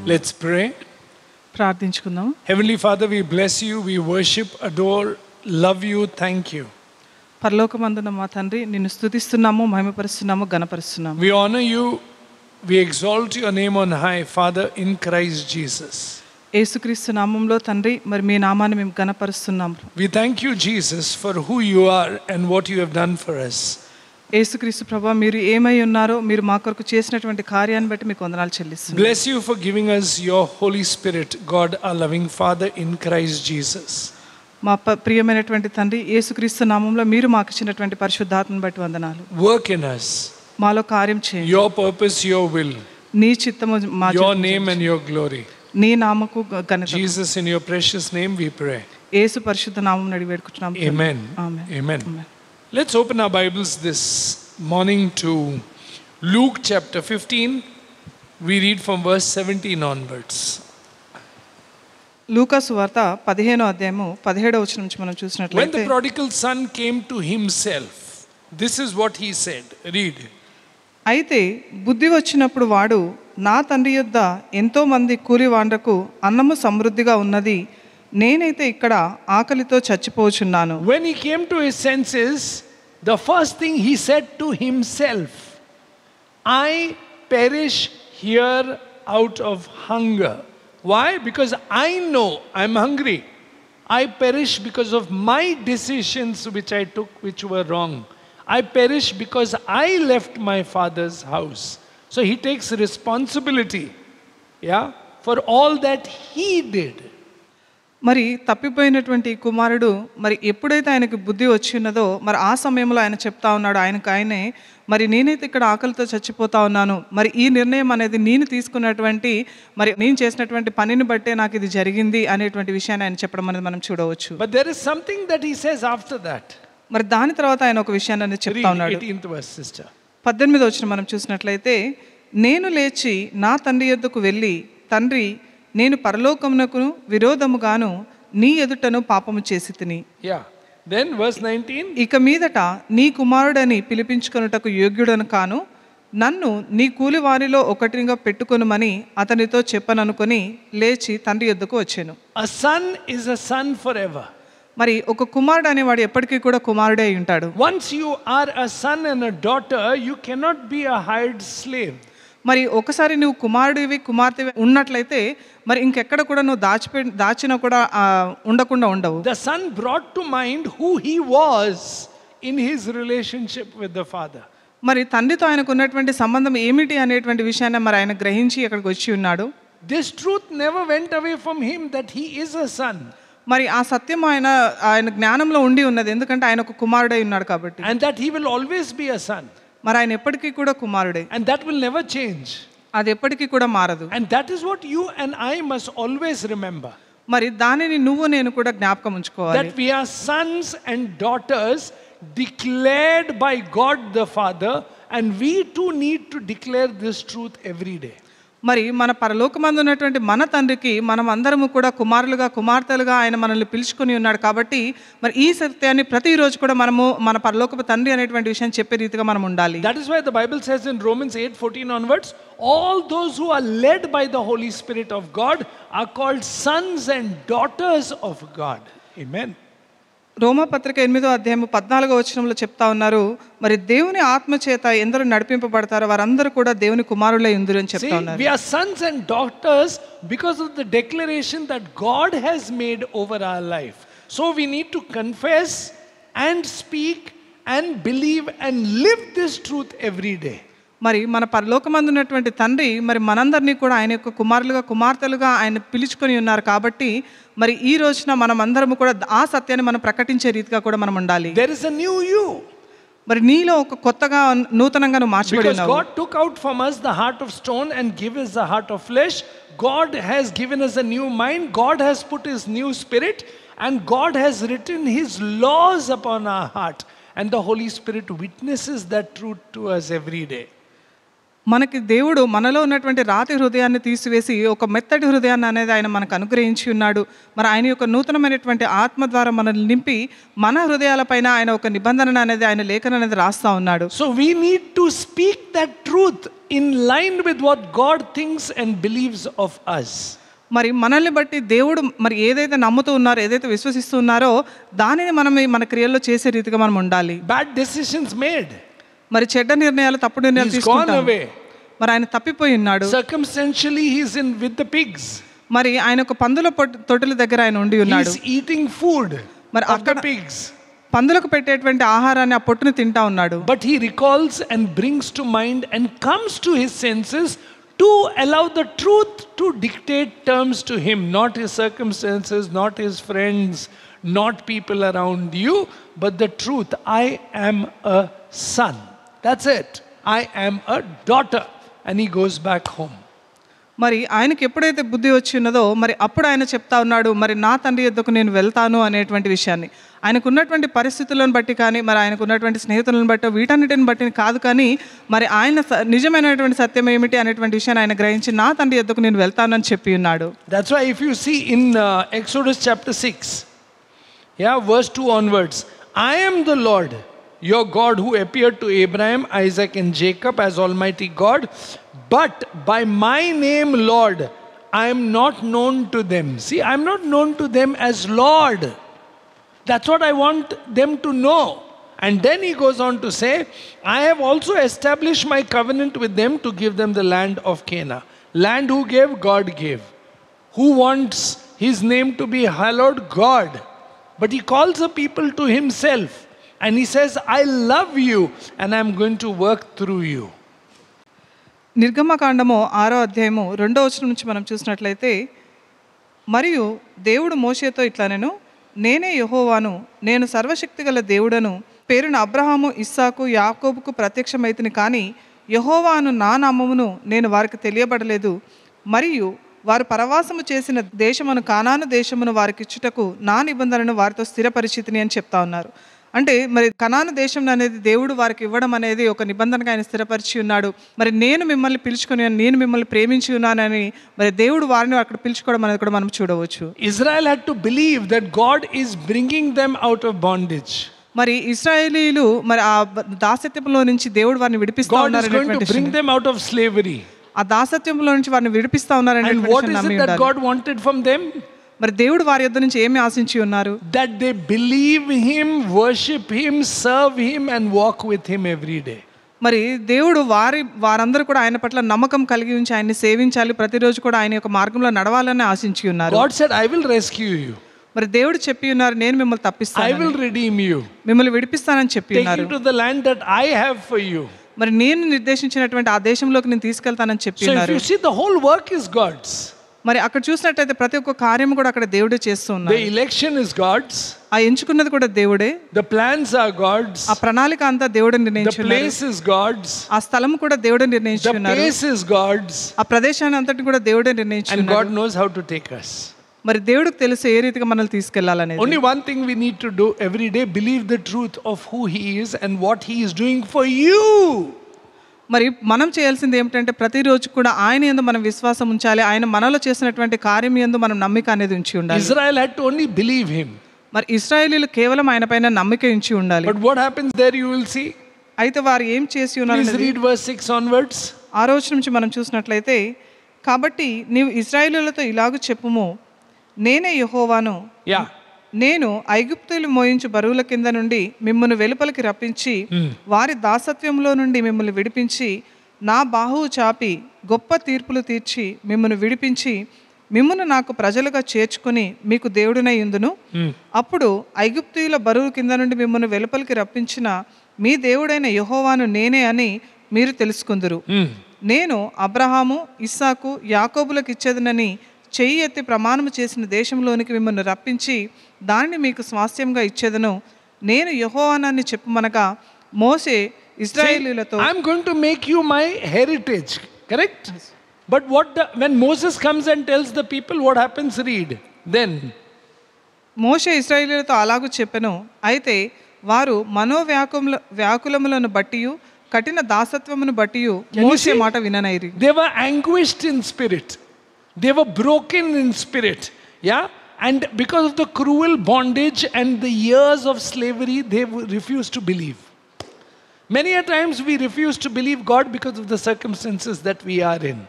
Let's pray. ప్రార్థించుకుందాం. Heavenly Father, we bless you, we worship, adore, love you, thank you. పరలోకమందున మా తండ్రి నిన్ను స్తుతిస్తున్నాము, మహిమపరుస్తున్నాము, ఘనపరుస్తున్నాము. We honor you, we exalt your name on high, Father, in Christ Jesus. యేసుక్రీస్తు నామములో తండ్రి మరి మీ నామాన్ని మేము ఘనపరుస్తున్నాము. We thank you, Jesus, for who you are and what you have done for us. యేసుక్రీస్తు ప్రభువా, మీరు ఏమై ఉన్నారో, మీరు మా కొరకు చేసినటువంటి కార్యాన్ని బట్టి మీకు వందనాలు చెల్లిస్తున్నాము. Bless you for giving us your Holy Spirit, God our loving Father, in Christ Jesus. మా ప్రియమైనటువంటి తండ్రి యేసుక్రీస్తు నామములో మీరు మాకు ఇచ్చినటువంటి పరిశుద్ధాత్మను బట్టి వందనాలు. Work in us. మాలో కార్యం చేయండి. Your purpose, your will. నీ చిత్తము మా Your name and your glory. నీ నామకు ఘనత. Jesus, in your precious name we pray. యేసు పరిశుద్ధ నామమున అడిగి వేడుకుంటున్నాము. Amen. Amen. Amen. Amen. Let's open our Bibles this morning to Luke chapter 15. We read from verse 17 onwards. లూకా సువార్త 15వ అధ్యాయము 17వ వచనం నుంచి మనం When చూసినట్లయితే, the prodigal son came to himself, this is what he said. Read. అయితే బుద్ధి వచ్చినప్పుడు వాడు, నా తండ్రి యొద్ద ఎంతో మంది కూలివాండ్రకు అన్నము సమృద్ధిగా ఉన్నది, నేనైతే ఇక్కడ ఆకలితో చచ్చిపోచున్నాను. When he came to his senses, the first thing he said to himself, I perish here out of hunger. Why? Because I know I'm hungry. I perish because of my decisions which I took, which were wrong. I perish because I left my father's house. So he takes responsibility, for all that he did. మరి తప్పిపోయినటువంటి కుమారుడు మరి ఎప్పుడైతే ఆయనకు బుద్ధి వచ్చి ఉన్నదో మరి ఆ సమయంలో ఆయన చెప్తా ఉన్నాడు ఆయనే, మరి నేనైతే ఇక్కడ ఆకలితో చచ్చిపోతా ఉన్నాను, మరి ఈ నిర్ణయం అనేది నేను తీసుకున్నటువంటి మరి నేను చేసినటువంటి పనిని బట్టే నాకు ఇది జరిగింది అనేటువంటి విషయాన్ని ఆయన చెప్పడం అనేది మనం చూడవచ్చు. But there is something that he says after that. మరి దాని తర్వాత ఆయన ఒక విషయాన్ని అనేది చెప్తా Read ఉన్నాడు. 18th verse, sister. 18వ వచనం మనం చూసినట్లయితే, నేను లేచి నా తండ్రి యొద్దకు వెళ్ళి, తండ్రి, నేను పరలోకమునకు విరోధముగాను నీ ఎదుటను పాపము చేసి తిని. Then verse 19. ఇక మీదట నీ కుమారుడని పిలిపించుకొనుటకు యోగ్యుడను కాను, నన్ను నీ కూలి వారిలో ఒకటిగా పెట్టుకొనుమని అతనితో చెప్పననుకొని లేచి తండ్రి యొద్దకు వచ్చాను. A son is a son forever. మరి ఒక కుమారుడు అనేవాడు ఎప్పటికీ కూడా కుమారుడే అయి ఉంటాడు. Once you are a son and a daughter, you cannot be a hired slave. మరి ఒకసారి నువ్వు కుమారుడివి కుమార్తెవి ఉన్నట్లయితే మరి ఇంకెక్కడ కూడా నువ్వు దాచినా కూడా ఉండకుండా ఉండవు. The son brought to mind who he was in his relationship with the father. మరి తండ్రితో ఆయనకు ఉన్నటువంటి సంబంధం ఏమిటి అనేటువంటి విషయాన్ని మరి ఆయన గ్రహించి ఇక్కడికి వచ్చి ఉన్నాడు. This truth never went away from him, that he is a son. మరి ఆ సత్యం ఆయన జ్ఞానంలో ఉండి ఉన్నది, ఎందుకంటే ఆయన ఒక కుమారుడై ఉన్నాడు కాబట్టి. And that he will always be a son. మరి ఆయన ఎప్పటికీ కూడా కుమారుడే. And that will never change. అది ఎప్పటికీ కూడా మారదు. And that is what you and I must always remember. మరి దానిని నువ్వు నేను కూడా జ్ఞాపకం ఉంచుకోవాలి. That we are sons and daughters declared by God the Father, and we too need to declare this truth every day. మరి మన పరలోకమందు ఉన్నటువంటి మన తండ్రికి మనం అందరము కూడా కుమారులుగా కుమార్తెలుగా ఆయన మనల్ని పిలుచుకొని ఉన్నాడు కాబట్టి మరి ఈ సత్యాన్ని ప్రతిరోజు కూడా మనము మన పరలోకపు తండ్రి అనేటువంటి విషయం చెప్పే రీతిగా మనం ఉండాలి. That is why the Bible says in Romans 8:14 onwards, all those who are led by the Holy Spirit of God are called sons and daughters of God. Amen. రోమాపత్రిక 8వ అధ్యాయం 14వ వచనంలో చెప్తా ఉన్నారు, మరి దేవుని ఆత్మ చేత ఎందరూ నడిపింపబడతారో వారందరూ కూడా దేవుని కుమారులై ఉందురు అని చెప్తా ఉన్నారు. We are sons and daughters because of the declaration that God has made over our life. So we need to confess and speak and believe and live this truth every day. మరి మన పరలోకమందు ఉన్నటువంటి తండ్రి మరి మనందరినీ కూడా ఆయన యొక్క కుమారులుగా కుమార్తెలుగా ఆయన పిలుచుకొని ఉన్నారు కాబట్టి మరి ఈ రోజున మనం అందరము కూడా ఆ సత్యాన్ని మనం ప్రకటించే రీతిగా కూడా మనం ఉండాలి. There is a new you. మరి నీలో ఒక కొత్తగా నూతనంగా నువ్వు మార్చబడి ఉన్నావు. Because God took out from us the heart of stone and gave us the heart of flesh. God has given us a new mind. God has put his new spirit, and God has written his laws upon our heart, and the Holy Spirit witnesses that truth to us every day. మనకి దేవుడు మనలో ఉన్నటువంటి రాతి హృదయాన్ని తీసివేసి ఒక మెత్తటి హృదయాన్ని అనేది ఆయన మనకు అనుగ్రహించి ఉన్నాడు. మరి ఆయన యొక్క నూతనమైనటువంటి ఆత్మ ద్వారా మనల్ని నింపి మన హృదయాలపైన ఆయన ఒక నిబంధన అనేది ఆయన లేఖనం అనేది రాస్తా ఉన్నాడు. So we need to speak that truth in line with what God thinks and believes of us. మరి మనల్ని బట్టి దేవుడు మరి ఏదైతే నమ్ముతూ ఉన్నారో, ఏదైతే విశ్వసిస్తూ ఉన్నారో దానిని మనం మన క్రియల్లో చేసే రీతిగా మనం ఉండాలి. Bad decisions made. మరి చెడ్డ నిర్ణయాలు, తప్పుడు నిర్ణయాలు తీసుకుంటాం. మరి ఆయన తప్పిపోయి ఉన్నాడు. Circumstantially he is in with the pigs. మరి ఆయన ఒక పందుల తొట్టెల దగ్గర ఆయన ఉండి ఉన్నాడు. He is eating food మరి of అక్కడ the pigs. పందులకు పెట్టేటువంటి ఆహారాన్ని ఆ పొట్టును తింటా ఉన్నాడు. But he recalls and brings to mind and comes to his senses to allow the truth to dictate terms to him, not his circumstances, not his friends, not people around you, but the truth. I am a son. That's it. I am a daughter. And he goes back home. మరి ఆయనకి ఎప్పుడైతే బుద్ధి వచ్చి ఉన్నదో మరి అప్పుడు ఆయన చెప్తా ఉన్నాడు, మరి నా తండ్రి యొద్దకు నేను వెళ్తాను అనేటువంటి విషయాన్ని. ఆయనకున్నటువంటి పరిస్థితులను బట్టి కానీ, మరి ఆయనకున్నటువంటి స్నేహితులను బట్టి, వీటన్నిటిని బట్టి కాదు, కానీ మరి ఆయన నిజమైనటువంటి సత్యం ఏమిటి అనేటువంటి విషయాన్ని ఆయన గ్రహించి నా తండ్రి యొద్దకు నేను వెళ్తానని చెప్పి ఉన్నాడు. That's why if you see in Exodus chapter 6, verse 2 onwards, I am the Lord your God who appeared to Abraham, Isaac and Jacob as Almighty God, but by my name Lord I am not known to them. See, I am not known to them as Lord. That's what I want them to know. And then he goes on to say, I have also established my covenant with them to give them the land of Canaan. Land who gave? God gave. Who wants his name to be hallowed? God. But he calls the people to himself. And he says, I love you and I'm going to work through you. నిర్గమకాండము 6వ అధ్యాయము 2వ వచనం నుంచి మనం చూసినట్లయితే, మరియు దేవుడు మోషేతో ఇట్లా నేనే యెహోవాను, నేను సర్వశక్తిగల దేవుడను, పేరున అబ్రహాము, ఇస్సాకు, యాకోబుకు ప్రత్యక్షమైతిని, కానీ యెహోవాను నా నామమును నేను వారికి తెలియబడలేదు. మరియు వారు పరవాసము చేసిన దేశమును, కానాను దేశమును వారికి ఇచ్చుటకు నా నిబంధనను వారితో స్థిరపరిచితిని అని చెప్తా ఉన్నారు. అంటే మరి కనాను దేశం అనేది దేవుడు వారికి ఇవ్వడం అనేది ఒక నిబంధనగా ఆయన స్థిరపరిచి ఉన్నాడు. మరి నేను మిమ్మల్ని పిలుచుకొని, నేను మిమ్మల్ని ప్రేమించి ఉన్నానని మరి దేవుడు వారిని అక్కడ పిలుచుకోవడం అనేది కూడా మనం చూడవచ్చు. Israel had to believe that God is bringing them out of bondage. మరి ఇశ్రాయేలీయులు మరి ఆ దాసత్వంలో నుంచి దేవుడు వారిని విడిపిస్తా ఉన్నారు. God is going to bring them out of slavery. ఆ దాసత్వంలో నుంచి వారిని విడిపిస్తా ఉన్నారని. And what is it that God wanted from them? మరి దేవుడు వారి యొద్ద నుంచి ఏమి ఆశించి ఉన్నారు? That they believe him, worship him, serve him and walk with him every day. మరి దేవుడు వారందరూ కూడా ఆయన పట్ల నమ్మకం కలిగి ఉంచి ఆయన్ని సేవించాలి, ప్రతిరోజు కూడా ఆయన యొక్క మార్గంలో నడవాలని ఆశించి ఉన్నారు. God said, I will rescue you. మరి దేవుడు చెప్పి ఉన్నారు, నేను మిమ్మల్ని తప్పిస్తాను, I will redeem you, మిమ్మల్ని విడిపిస్తానని చెప్పి ఉన్నారు. take you to the land that I have for you. మరి నేను నిర్దేశించినటువంటి ఆ దేశంలోకి నేను తీసుకెళ్తానని చెప్పి ఉన్నారు. So if you see, the whole work is God's. మరి అక్కడ చూసినట్లయితే ప్రతి ఒక్క కార్యం కూడా అక్కడ దేవుడే చేస్తూ ఉన్నారు. The election is God's. ఆ ఎంచుకున్నది కూడా దేవుడే. The plans are God's. ఆ ప్రణాళిక అంతా దేవుడే నిర్ణయించున్నారు. The place is God's. ఆ స్థలం కూడా దేవుడే నిర్ణయించున్నారు. The place is God's. ఆ ప్రదేశాన్ని అంతటిని కూడా దేవుడే నిర్ణయించున్నారు. And God knows how to take us. మరి దేవుడికి తెలుసు ఏ రీతిగా మనల్ని తీసుకెళ్లాలనేది. Only one thing we need to do every day: believe the truth of who he is and what he is doing for you. మరి మనం చేయాల్సింది ఏమిటంటే ప్రతిరోజు కూడా ఆయన యందు మనం విశ్వాసం ఉంచాలి, ఆయన మనలో చేసినటువంటి కార్యం యందు మనం నమ్మిక అనేది ఉంచి ఉండాలి. Israel had to only believe him. మరి ఇశ్రాయేలీయులు కేవలం ఆయన పైన నమ్మిక ఉంచి ఉండాలి. But what happens there you will see. అయితే వారు ఏం చేసి ఉన్నారు? Please read verse 6 onwards. 6వ వచనం నుంచి మనం చూసినట్లయితే, కాబట్టి నీవు ఇశ్రాయేలీయులతో ఇలాగ చెప్పుము, నేనే యెహోవాను, నేను ఐగుప్తులు మోయించు బరువుల కింద నుండి మిమ్మల్ని వెలుపలికి రప్పించి వారి దాసత్వంలో నుండి మిమ్మల్ని విడిపించి నా బాహువు చాపి గొప్ప తీర్పులు తీర్చి మిమ్మల్ని విడిపించి మిమ్మల్ని నాకు ప్రజలుగా చేర్చుకుని మీకు దేవుడినై యుందును. అప్పుడు ఐగుప్తీయుల బరువు కింద నుండి మిమ్మల్ని వెలుపలికి రప్పించిన మీ దేవుడైన యెహోవాను నేనే అని మీరు తెలుసుకుందురు. నేను అబ్రహాము, ఇస్సాకు, యాకోబులకు ఇచ్చేదనని చెయ్యి ఎత్తి ప్రమాణము చేసిన దేశంలోనికి మిమ్మల్ని రప్పించి దానిని మీకు స్వాస్థ్యంగా ఇచ్చేదను. నేను యెహోవానని చెప్పమనగా మోసే ఇశ్రాయేలీయులతో, I am going to make you my heritage. Correct? But when Moses comes and tells the people what happens, read. Then మోషే ఇశ్రాయేలీయులతో అలాగూ చెప్పెను. అయితే వారు మనోవ్యాకులములను బట్టియు కఠిన దాసత్వమును బట్టి you మోషే see? మాట విననైరి. They were anguished in spirit. They were broken in spirit. Yeah? And because of the cruel bondage and the years of slavery, they refused to believe. Many a times we refuse to believe God because of the circumstances that we are in.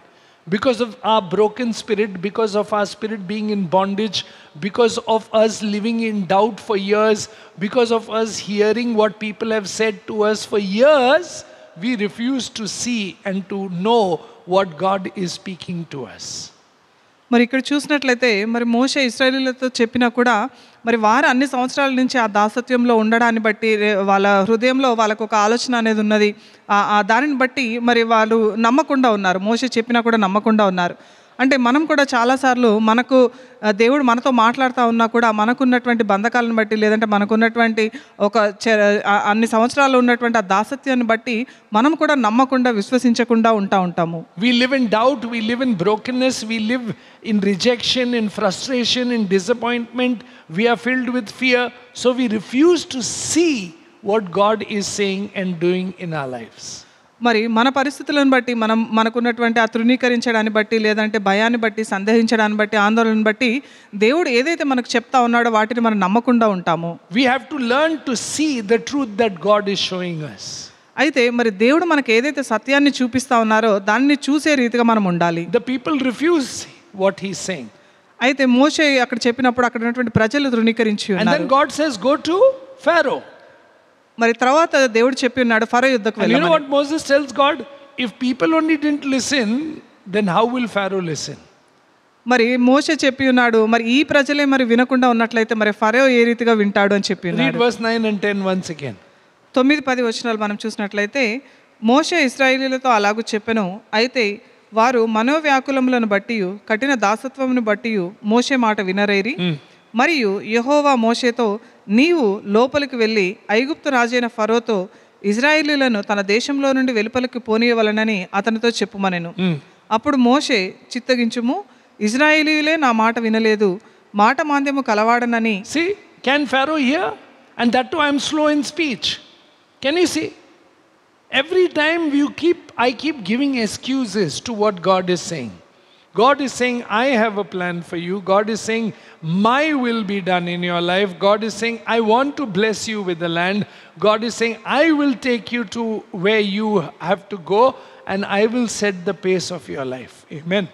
Because of our broken spirit, because of our spirit being in bondage, because of us living in doubt for years, because of us hearing what people have said to us for years, we refuse to see and to know what God is speaking to us. మరి ఇక్కడ చూసినట్లయితే మరి మోషే ఇశ్రాయేలీయులతో చెప్పినా కూడా మరి వారు అన్ని సంవత్సరాల నుంచి ఆ దాసత్వంలో ఉండడాన్ని బట్టి వాళ్ళ హృదయంలో వాళ్ళకు ఒక ఆలోచన అనేది ఉన్నది. దానిని బట్టి మరి వాళ్ళు నమ్మకుండా ఉన్నారు. మోషే చెప్పినా కూడా నమ్మకుండా ఉన్నారు. అంటే మనం కూడా చాలాసార్లు మనకు దేవుడు మనతో మాట్లాడుతూ ఉన్నా కూడా మనకున్నటువంటి బంధకాలను బట్టి, లేదంటే మనకున్నటువంటి ఒక అన్ని సంవత్సరాలు ఉన్నటువంటి ఆ దాసత్యాన్ని బట్టి మనం కూడా నమ్మకుండా విశ్వసించకుండా ఉంటాము. We live in doubt, we live in brokenness, we live in rejection, in frustration, in disappointment. We are filled with fear, so we refuse to see what God is saying and doing in our lives. మరి మన పరిస్థితులను బట్టి మనకున్నటువంటి ఆ తృణీకరించడాన్ని బట్టి, లేదంటే భయాన్ని బట్టి, సందేహించడాన్ని బట్టి, ఆందోళనను బట్టి దేవుడు ఏదైతే మనకు చెప్తా ఉన్నాడో వాటిని మనం నమ్మకుండా ఉంటాము. We have to learn to see the truth that God is showing us. అయితే మరి దేవుడు మనకు ఏదైతే సత్యాన్ని చూపిస్తా ఉన్నారో దాన్ని చూసే రీతిగా మనం ఉండాలి. The people refuse what he's saying. అయితే మోషే అక్కడ చెప్పినప్పుడు అక్కడ ఉన్నటువంటి ప్రజలు తృణీకరించి ఉన్నారు. And then God says, go to Pharaoh. మరి తర్వాత దేవుడు చెప్పి ఉన్నాడు ఫరో యుద్ధకు వెళ్ళమని. You know what Moses tells God? If people only didn't listen, then how will Pharaoh listen? మరి మోషే చెప్పి ఉన్నాడు, మరి ఈ ప్రజలే మరి వినకుండా ఉన్నట్లయితే మరి ఫరో ఏ రీతిగా వింటాడు అని చెప్పి ఉన్నాడు. Read verse 9 and 10 once again. 9-10 వచనాలు మనం చూసినట్లయితే, మోషే ఇశ్రాయేలీయులతో అలాగూ చెప్పెను, అయితే వారు మనోవ్యాకులములను బట్టి కఠిన దాసత్వమును బట్టి మోషే మాట వినరైరి. మరియు యెహోవా మోషేతో, నీవు లోపలికి వెళ్ళి ఐగుప్తు రాజైన ఫరోతో ఇజ్రాయేలీయులను తన దేశంలో నుండి వెలుపలికి పోనీయవలనని అతనితో చెప్పుమనెను. అప్పుడు మోషే, చిత్తగించుము, ఇజ్రాయేలీయులే నా మాట వినలేదు, మాట మాంద్యము కలవాడనని. See, can Pharaoh hear? And that too I am slow in speech. Can you see? Every time I keep giving excuses to what God is saying. God is saying, I have a plan for you. God is saying, my will be done in your life. God is saying, I want to bless you with the land. God is saying, I will take you to where you have to go and I will set the pace of your life. Amen.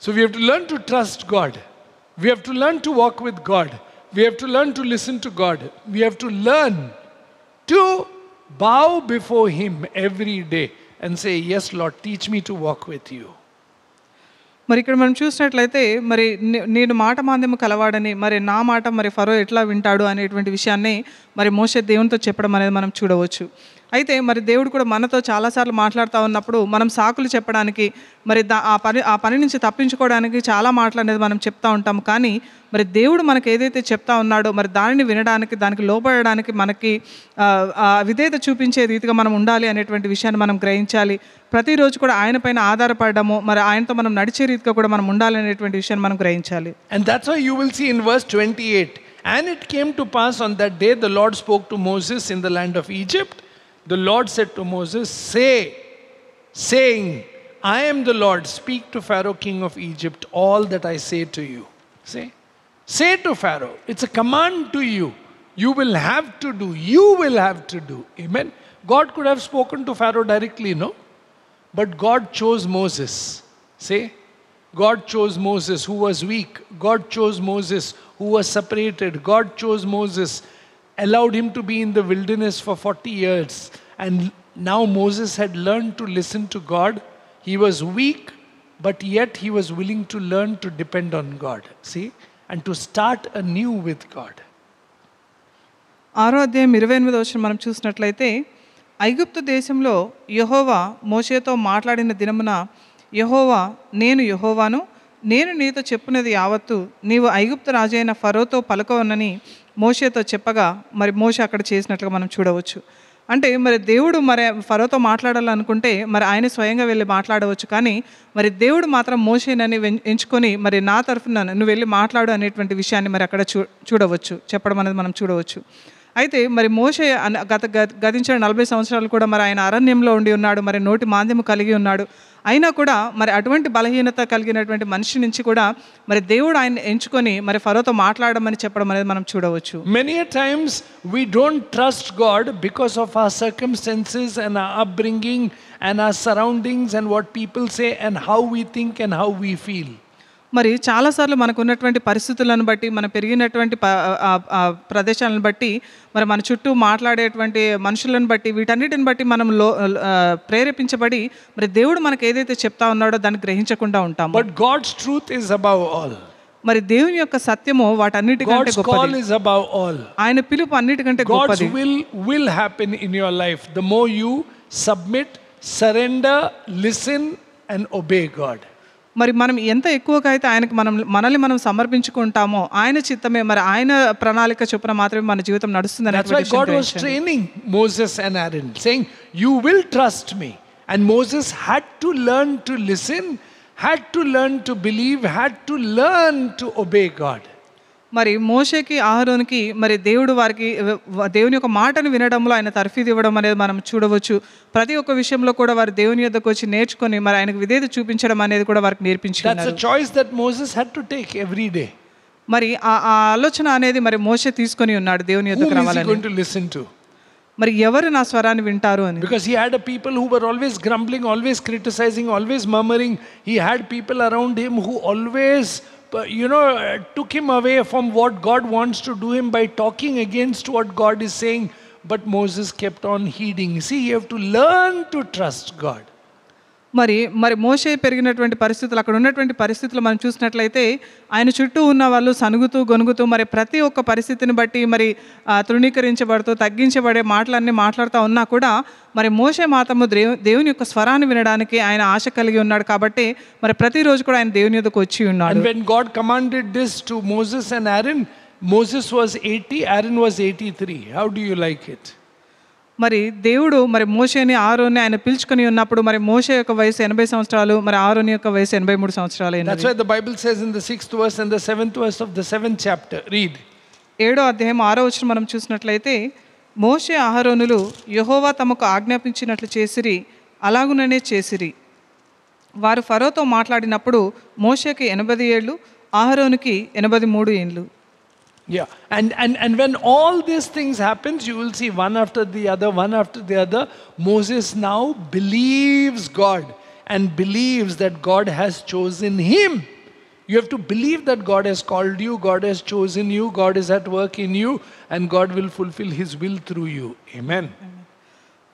So we have to learn to trust God. We have to learn to walk with God. We have to learn to listen to God. We have to learn to bow before Him every day and say, yes, Lord, teach me to walk with you. మరి ఇక్కడ మనం చూసినట్లయితే మరి నేను మాట మాంద్యము కలవాడని, మరి నా మాట మరి ఫరో ఎట్లా వింటాడు అనేటువంటి విషయాన్ని మరి మోషే దేవునితో చెప్పడం అనేది మనం చూడవచ్చు. అయితే మరి దేవుడు కూడా మనతో చాలాసార్లు మాట్లాడుతూ ఉన్నప్పుడు మనం సాకులు చెప్పడానికి, మరి ఆ పని నుంచి తప్పించుకోవడానికి చాలా మాటలు అనేది మనం చెప్తూ ఉంటాము. కానీ మరి దేవుడు మనకు ఏదైతే చెప్తా ఉన్నాడో మరి దానిని వినడానికి, దానికి లోపడడానికి మనకి విధేయత చూపించే రీతిగా మనం ఉండాలి అనేటువంటి విషయాన్ని మనం గ్రహించాలి. ప్రతిరోజు కూడా ఆయన పైన ఆధారపడము, మరి ఆయనతో మనం నడిచే రీతిగా కూడా మనం ఉండాలి అనేటువంటి విషయాన్ని మనం గ్రహించాలి. And that's why you will see in verse 28, and it came to pass on that day the Lord spoke to Moses in the land of Egypt. The Lord said to Moses, saying, I am the Lord, speak to Pharaoh king of Egypt all that I say to you. Say to Pharaoh, it's a command to you. You will have to do. You will have to do. Amen. God could have spoken to Pharaoh directly, no? But God chose Moses. God chose Moses who was weak. God chose Moses who was separated. God chose Moses, allowed him to be in the wilderness for 40 years. And now Moses had learned to listen to God. He was weak, but yet he was willing to learn to depend on God. And to start anew with God. 6వ అధ్యాయం 28వ వచనం మనం చూసినట్లయితే, ఐగుప్తు దేశంలో యెహోవా మోషేతో మాట్లాడిన దినమున యెహోవా, నేను యెహోవాను, నేను నీతో చెప్పినది యావత్తు నీవు ఐగుప్తు రాజైన ఫరోతో పలుకవనని మోషేతో చెప్పగా మరి మోషే అక్కడ చేసినట్లుగా మనం చూడవచ్చు. అంటే మరి దేవుడు మరి ఫరోతో మాట్లాడాలనుకుంటే మరి ఆయన స్వయంగా వెళ్ళి మాట్లాడవచ్చు. కానీ మరి దేవుడు మాత్రం మోషేనని ఎంచుకొని మరి నా తరఫున నువ్వు వెళ్ళి మాట్లాడు అనేటువంటి విషయాన్ని మరి అక్కడ చూడవచ్చు, చెప్పడం అనేది మనం చూడవచ్చు. అయితే మరి మోషే గతించిన 40 సంవత్సరాలు కూడా మరి ఆయన అరణ్యంలో ఉండి ఉన్నాడు, మరి నోటి మాంద్యము కలిగి ఉన్నాడు. అయినా కూడా మరి అటువంటి బలహీనత కలిగినటువంటి మనిషి నుంచి కూడా మరి దేవుడు ఆయన ఎంచుకొని మరి ఫరోతో మాట్లాడమని చెప్పడం అనేది మనం చూడవచ్చు. Many a times we don't trust God because of our circumstances and our upbringing and our surroundings and what people say and how we think and how we feel. మరి చాలాసార్లు మనకు ఉన్నటువంటి పరిస్థితులను బట్టి, మనం పెరిగినటువంటి ప్రదేశాలను బట్టి, మరి మన చుట్టూ మాట్లాడేటువంటి మనుషులను బట్టి, వీటన్నిటిని బట్టి మనం ప్రేరేపించబడి మరి దేవుడు మనకు ఏదైతే చెప్తా ఉన్నాడో దాన్ని గ్రహించకుండా ఉంటాం. But God's truth is above all. మరి దేవుని యొక్క సత్యము వాటన్నిటికంటే గొప్పది. God's call is above all. ఆయన పిలుపు అన్నిటికంటే గొప్పది. God's will happen in your life the more you submit, surrender, listen and obey God. మరి మనం ఎంత ఎక్కువగా అయితే ఆయనకు మనల్ని మనం సమర్పించుకుంటామో ఆయన చిత్తమే, మరి ఆయన ప్రణాళిక చొప్పున మాత్రమే మన జీవితం నడుస్తుంది. That's why God was training Moses and Aaron, saying, "You will trust me." And Moses had to learn to listen, had to learn to believe, had to learn to obey God. మరి మోషేకి అహరోనుకి మరి దేవుడు వారికి దేవుని యొక్క మాటను వినడంలో ఆయన తర్ఫీదు ఇవ్వడం అనేది మనం చూడవచ్చు. ప్రతి ఒక్క విషయంలో కూడా వారు దేవుని యొద్దకు వచ్చి నేర్చుకొని మరి ఆయనకు విధేయత చూపించడం అనేది కూడా వారికి నేర్పించారు. That's a choice that Moses had to take every day. మరి ఆ ఆలోచన అనేది మరి మోషే తీసుకొని ఉన్నాడు దేవుని యొద్దకు రావాలని. Who is he going to listen to? మరి ఎవరు నా స్వరాన్ని వింటారు అని. Because he had a people who were always grumbling, always criticizing, always murmuring. He had people around him who always took him away from what God wants to do him by talking against what God is saying. But Moses kept on heeding. See, you have to learn to trust God. మరి మోషే పెరిగినటువంటి పరిస్థితులు, అక్కడ ఉన్నటువంటి పరిస్థితులు మనం చూసినట్లయితే ఆయన చుట్టూ ఉన్న వాళ్ళు సనుగుతూ గొనుగుతూ మరి ప్రతి ఒక్క పరిస్థితిని బట్టి మరి తృణీకరించబడుతూ తగ్గించబడే మాటలన్నీ మాట్లాడుతూ ఉన్నా కూడా మరి మోషే మాత్రము దేవుని యొక్క స్వరాన్ని వినడానికి ఆయన ఆశ కలిగి ఉన్నాడు. కాబట్టి మరి ప్రతిరోజు కూడా ఆయన దేవుని యొద్దకు వచ్చి ఉన్నాడు. And when God commanded this to Moses and Aaron, Moses was 80, Aaron was 83. How do you like it? మరి దేవుడు మరి మోషేని ఆరోని ఆయన పిలుచుకొని ఉన్నప్పుడు మరి మోషే యొక్క వయసు 80 సంవత్సరాలు, మరి ఆరోని యొక్క వయసు 83 సంవత్సరాలు. That's why the Bible says in the 6th verse and the 7th verse of the 7th chapter, read. 7వ అధ్యాయం 6వ వచనం మనం చూసినట్లయితే, మోషే అహరోనులు యెహోవా తమకు ఆజ్ఞాపించినట్లు చేసిరి, అలాగుననే చేసిరి. వారు ఫరోతో మాట్లాడినప్పుడు మోషేకి 80 ఏళ్ళు, అహరోనుకి 83 ఏళ్ళు. Yeah, and when all these things happens, you will see one after the other. Moses now believes God and believes that God has chosen him. You have to believe that God has called you, God has chosen you, God is at work in you, and God will fulfill his will through you. Amen.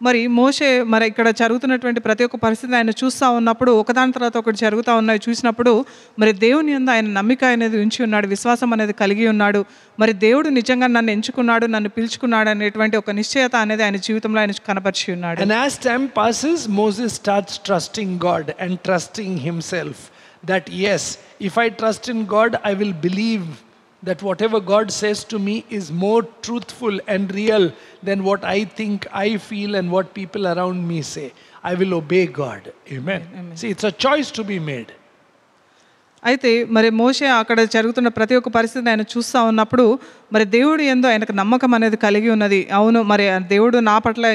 మరి మోషే మరి ఇక్కడ జరుగుతున్నటువంటి ప్రతి ఒక్క పరిస్థితి ఆయన చూస్తూ ఉన్నప్పుడు ఒకదాని తర్వాత ఒకటి జరుగుతూ ఉన్నాయి చూసినప్పుడు మరి దేవుని యందు ఆయన నమ్మిక అనేది ఉంచి ఉన్నాడు, విశ్వాసం అనేది కలిగి ఉన్నాడు. మరి దేవుడు నిజంగా నన్ను ఎంచుకున్నాడు, నన్ను పిలుచుకున్నాడు అనేటువంటి ఒక నిశ్చయత అనేది ఆయన జీవితంలో ఆయన కనపరిచి ఉన్నాడు. And as time passes, Moses starts trusting God and trusting himself. That yes, if I trust in God, I will believe that whatever God says to me is more truthful and real than what I think, I feel, and what people around me say. I will obey God. Amen. See, it's a choice to be made. అయితే మరి మోషే అక్కడ జరుగుతున్న ప్రతి ఒక్క పరిస్థితిని ఆయన చూస్తూ ఉన్నప్పుడు మరి దేవుడు యందు ఆయనకు నమ్మకం అనేది కలిగి ఉన్నది. అవును, మరి దేవుడు నా పట్ల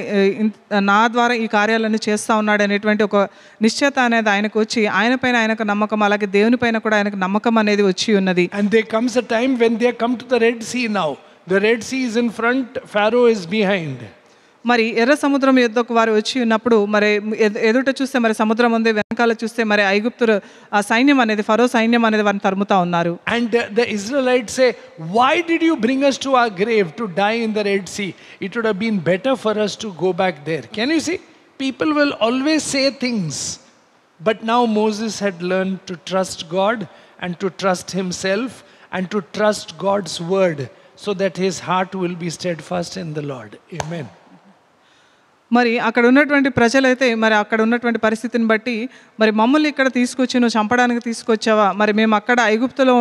నా ద్వారా ఈ కార్యాలన్నీ చేస్తూ ఉన్నాడు అనేటువంటి ఒక నిశ్చయత అనేది ఆయనకు వచ్చి ఆయన పైన ఆయనకు నమ్మకం, అలాగే దేవుని పైన కూడా ఆయనకు నమ్మకం అనేది వచ్చి ఉన్నది. And there comes a time when they come to the Red Sea now. The Red Sea is in front, Pharaoh is behind. మరి ఎర్ర సముద్రం యొద్దకు వారు వచ్చి ఉన్నప్పుడు మరి ఎదుట చూస్తే మరి సముద్రం ఉంది, వెనకాల చూస్తే మరి ఐగుప్తు సైన్యం అనేది, ఫరో సైన్యం అనేది వారిని తరుముతా ఉన్నారు. And the Israelites say, why did you bring us to our grave to die in the Red Sea? It would have been better for us to go back there. Can you see? People will always say things. But now Moses had learned to trust God and to trust himself and to trust God's word so that his heart will be steadfast in the Lord. Amen. మరి అక్కడ ఉన్నటువంటి ప్రజలైతే మరి అక్కడ ఉన్నటువంటి పరిస్థితిని బట్టి మరి మమ్మల్ని ఇక్కడ తీసుకొచ్చి నువ్వు చంపడానికి తీసుకొచ్చావా, మరి మేము అక్కడ ఐగుప్తులో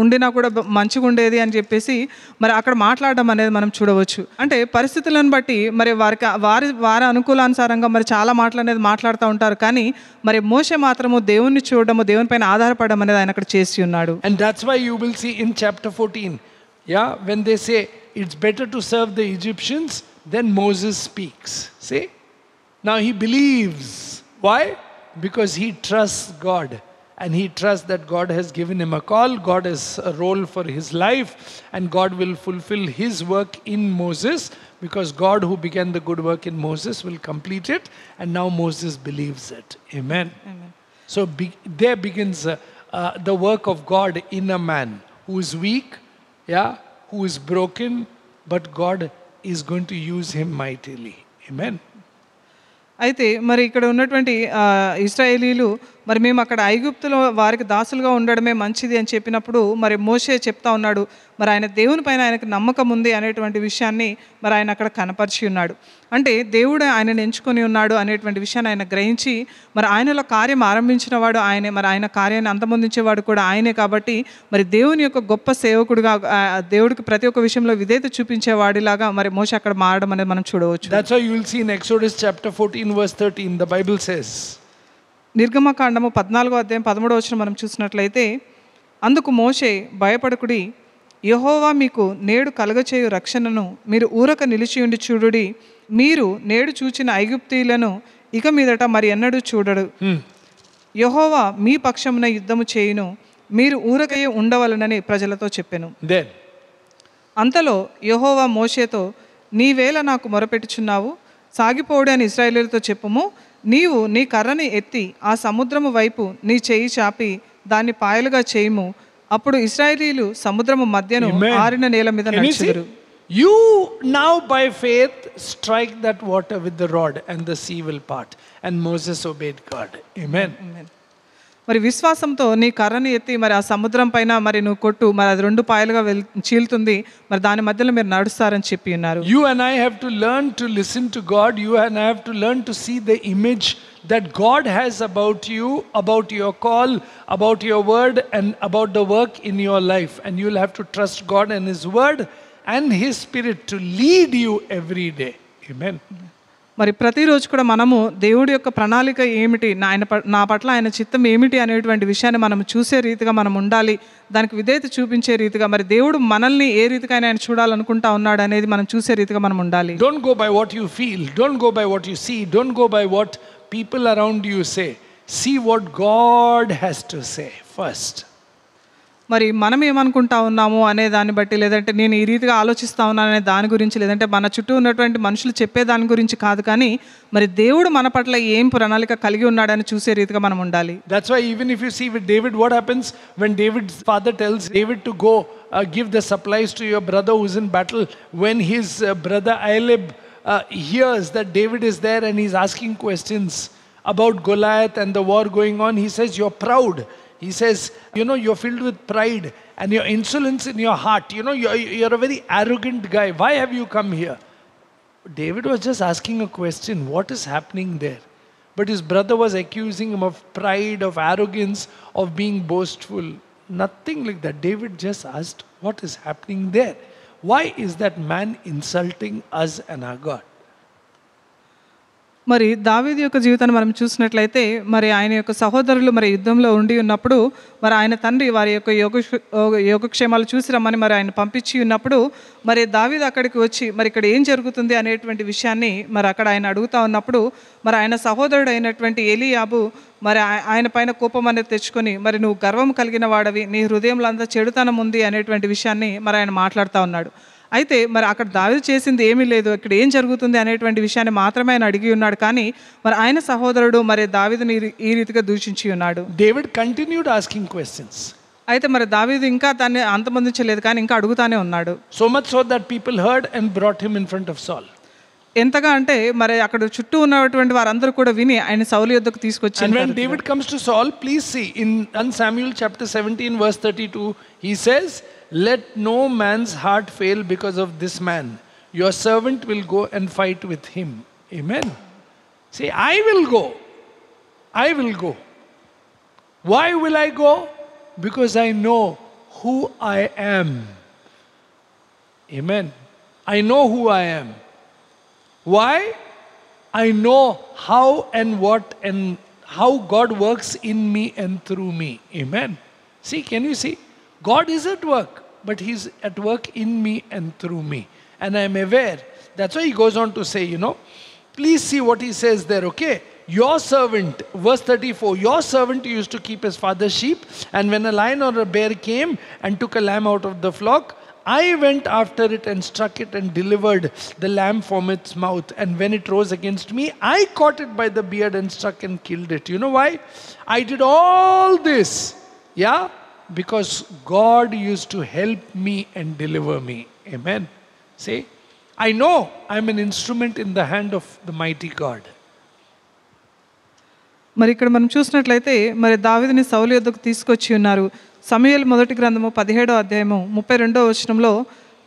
ఉండినా కూడా మంచిగా ఉండేది అని చెప్పేసి మరి అక్కడ మాట్లాడడం అనేది మనం చూడవచ్చు. అంటే పరిస్థితులను బట్టి మరి వారి అనుకూలానుసారంగా మరి చాలా మాటలు అనేది మాట్లాడుతూ ఉంటారు. కానీ మరి మోషే మాత్రము దేవుణ్ణి చూడడము, దేవుని పైన ఆధారపడడం అనేది ఆయన అక్కడ చేసి ఉన్నాడు. And that's why you will see in chapter 14, Yeah, when they say it's better to serve the Egyptians, then Moses speaks. See? Now he believes. Why? Because he trusts God. And he trusts that God has given him a call, God has a role for his life, and God will fulfill his work in Moses, because God who began the good work in Moses will complete it, and now Moses believes it. Amen. Amen. So there begins the work of God in a man who is weak, yeah, who is broken, but God is going to use him mightily. Amen. అయితే మరి ఇక్కడ ఉన్నటువంటి ఇశ్రాయేలీలు మరి మేము అక్కడ ఐగుప్తులో వారికి దాసులుగా ఉండడమే మంచిది అని చెప్పినప్పుడు మరి మోషే చెప్తా ఉన్నాడు, మరి ఆయన దేవుని పైన ఆయనకు నమ్మకం ఉంది అనేటువంటి విషయాన్ని మరి ఆయన అక్కడ కనపరిచి ఉన్నాడు. అంటే దేవుడు ఆయనను ఎంచుకొని ఉన్నాడు అనేటువంటి విషయాన్ని ఆయన గ్రహించి మరి ఆయనలో కార్యం ఆరంభించిన వాడు ఆయనే, మరి ఆయన కార్యాన్ని అంతమొందించేవాడు కూడా ఆయనే. కాబట్టి మరి దేవుని యొక్క గొప్ప సేవకుడుగా దేవుడికి ప్రతి ఒక్క విషయంలో విధేయత చూపించేవాడిలాగా మరి మోషే అక్కడ మారడం అనేది మనం చూడవచ్చు. That's why you will see in Exodus chapter 14 verse 13 the Bible says, నిర్గమకాండము 14:13 మనం చూసినట్లయితే, అందుకు మోషే భయపడకుడి, యెహోవా మీకు నేడు కలగచేయు రక్షణను మీరు ఊరక నిలిచియుండి చూడుడి, మీరు నేడు చూచిన ఐగుప్తీయులను ఇక మీదట మరి ఎన్నడూ చూడడు, యెహోవా మీ పక్షమున యుద్ధము చేయును, మీరు ఊరకయే ఉండవలనని ప్రజలతో చెప్పెను. అంతలో యెహోవా మోషేతో, నీవేళ నాకు మొరపెట్టుచున్నావు, సాగిపోవుడు అని ఇశ్రాయేలీయులతో చెప్పుము, నీవు నీ కర్రని ఎత్తి ఆ సముద్రము వైపు నీ చేయి చాపి దాన్ని పాయలుగా చేయుము, అప్పుడు ఇశ్రాయేలీయులు సముద్రము మధ్యను ఆరిన నేల మీద నడిచెదరు. You now by faith strike that water with the rod and the sea will part. And Moses obeyed God. Amen. మరి విశ్వాసంతో నీ కర్రని ఎత్తి మరి ఆ సముద్రం పైన మరి నువ్వు కొట్టు, మరి అది 2 పాయలుగా చీలుతుంది, మరి దాని మధ్యలో మీరు నడుస్తారని చెప్పి ఉన్నారు. You and I have to learn to listen to God. You and I have to learn to see the image that God has about you, about your call, about your word, and about the work in your life. And you'll have to trust God and his word and his spirit to lead you every day. Amen. మరి ప్రతిరోజు కూడా మనము దేవుడి యొక్క ప్రణాళిక ఏమిటి, నా పట్ల ఆయన చిత్తం ఏమిటి అనేటువంటి విషయాన్ని మనం చూసే రీతిగా మనం ఉండాలి, దానికి విధేయత చూపించే రీతిగా మరి దేవుడు మనల్ని ఏ రీతిగా ఆయన చూడాలనుకుంటా ఉన్నాడు అనేది మనం చూసే రీతిగా మనం ఉండాలి. Don't go by what you feel, don't go by what you see, don't go by what people around you say. See what God has to say first. మరి మనం ఏమనుకుంటా ఉన్నాము అనే దాన్ని బట్టి, లేదంటే నేను ఈ రీతిగా ఆలోచిస్తా ఉన్నాను అనే దాని గురించి, లేదంటే మన చుట్టూ ఉన్నటువంటి మనుషులు చెప్పే దాని గురించి కాదు, కానీ మరి దేవుడు మన పట్ల ఏం ప్రణాళిక కలిగి ఉన్నాడని చూసే రీతిగా మనం ఉండాలి. That's why even if you see with David, what happens when David's father tells David to go give the supplies to your brother who's in battle, when his brother Ahlab hears that David is there and he's asking questions about Goliath and the war going on, he says, you're proud. He says, you know, you're filled with pride and your insolence in your heart. You know, you're a very arrogant guy. Why have you come here? David was just asking a question. What is happening there? But his brother was accusing him of pride, of arrogance, of being boastful. Nothing like that. David just asked, what is happening there? Why is that man insulting us and our God? మరి దావీదు యొక్క జీవితాన్ని మనం చూసినట్లయితే, మరి ఆయన యొక్క సహోదరులు మరి యుద్ధంలో ఉండి ఉన్నప్పుడు మరి ఆయన తండ్రి వారి యొక్క యోగక్షేమాలు చూసి రమ్మని మరి ఆయన పంపించి ఉన్నప్పుడు మరి దావీదు అక్కడికి వచ్చి మరి ఇక్కడ ఏం జరుగుతుంది అనేటువంటి విషయాన్ని మరి అక్కడ ఆయన అడుగుతా ఉన్నప్పుడు మరి ఆయన సహోదరుడు అయినటువంటి ఎలీయాబు మరి ఆయన పైన కోపం అనేది తెచ్చుకొని, మరి నువ్వు గర్వం కలిగిన వాడవి, నీ హృదయంలో అంతా చెడుతనం ఉంది అనేటువంటి విషయాన్ని మరి ఆయన మాట్లాడుతూ ఉన్నాడు. అయితే మరి అక్కడ దావీదు చేసింది ఏమీ లేదు, ఇక్కడ ఏం జరుగుతుంది అనేటువంటి విషయాన్ని మాత్రమే ఆయన అడిగి ఉన్నాడు, కానీ మరి ఆయన సహోదరుడు మరి దావీదుని ఈ రీతిగా దూషించి ఉన్నాడు. David continued asking questions. అయితే మరి దావీదు ఇంకా దాన్ని అంతమొందించలేదు, కానీ ఇంకా అడుగుతానే ఉన్నాడు. So much so that people heard and brought him in front of Saul. ఎంతగా అంటే మరి అక్కడ చుట్టూ ఉన్నటువంటి వారందరూ కూడా విని ఆయన సౌలు యొద్దకు తీసుకొచ్చారు. And when David comes to Saul, please see in 1 Samuel chapter 17 verse 32, he says, let no man's heart fail because of this man. Your servant will go and fight with him. Amen. See, I will go. I will go. Why will I go? Because I know who I am. Amen. I know who I am. Why? I know how and what and how God works in me and through me. Amen. See, can you see? God is at work. but He's at work in me and through me. And I'm aware. That's why He goes on to say, please see what He says there, okay? Your servant, verse 34, your servant used to keep his father's sheep, and when a lion or a bear came and took a lamb out of the flock, I went after it and struck it and delivered the lamb from its mouth. And when it rose against me, I caught it by the beard and struck and killed it. You know why? I did all this. Yeah? Because God used to help me and deliver me. Amen. See? I know I'm an instrument in the hand of the mighty God. మరి ఇక్కడ మనం చూసినట్లయితే మరి దావీదుని సౌలు యొద్దకు తీసుకొచ్చి ఉన్నారు. సమూయేలు మొదటి గ్రంథము 17వ అధ్యాయము 32వ వచనంలో,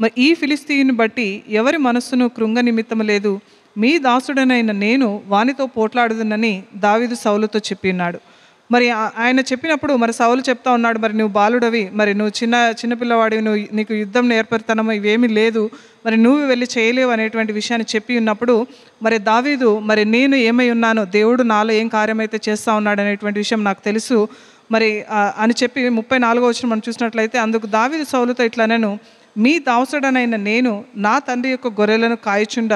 మరి ఈ ఫిలిస్తీయుని బట్టి ఎవరి మనస్సును కృంగ నిమిత్తము లేదు, మీ దాసుడనైన నేను వానితో పోట్లాడుదునని దావీదు సౌలుతో చెప్పి ఉన్నాడు. మరి ఆయన చెప్పినప్పుడు మరి సౌలు చెప్తా ఉన్నాడు, మరి నువ్వు బాలుడవి, మరి నువ్వు చిన్నపిల్లవాడివి, నీకు యుద్ధం నేర్పరితనము ఇవేమీ లేదు, మరి నువ్వు వెళ్ళి చేయలేవు అనేటువంటి విషయాన్ని చెప్పి ఉన్నప్పుడు మరి దావీదు, మరి నేను ఏమై ఉన్నాను, దేవుడు నాలో ఏం కార్యమైతే చేస్తూ ఉన్నాడు అనేటువంటి విషయం నాకు తెలుసు మరి అని చెప్పి 34వ వచనం మనం చూసినట్లయితే, అందుకు దావీదు సౌలుతో ఇట్లా, నేను మీ దాసుడనైన నేను నా తండ్రి యొక్క గొర్రెలను కాయచుండ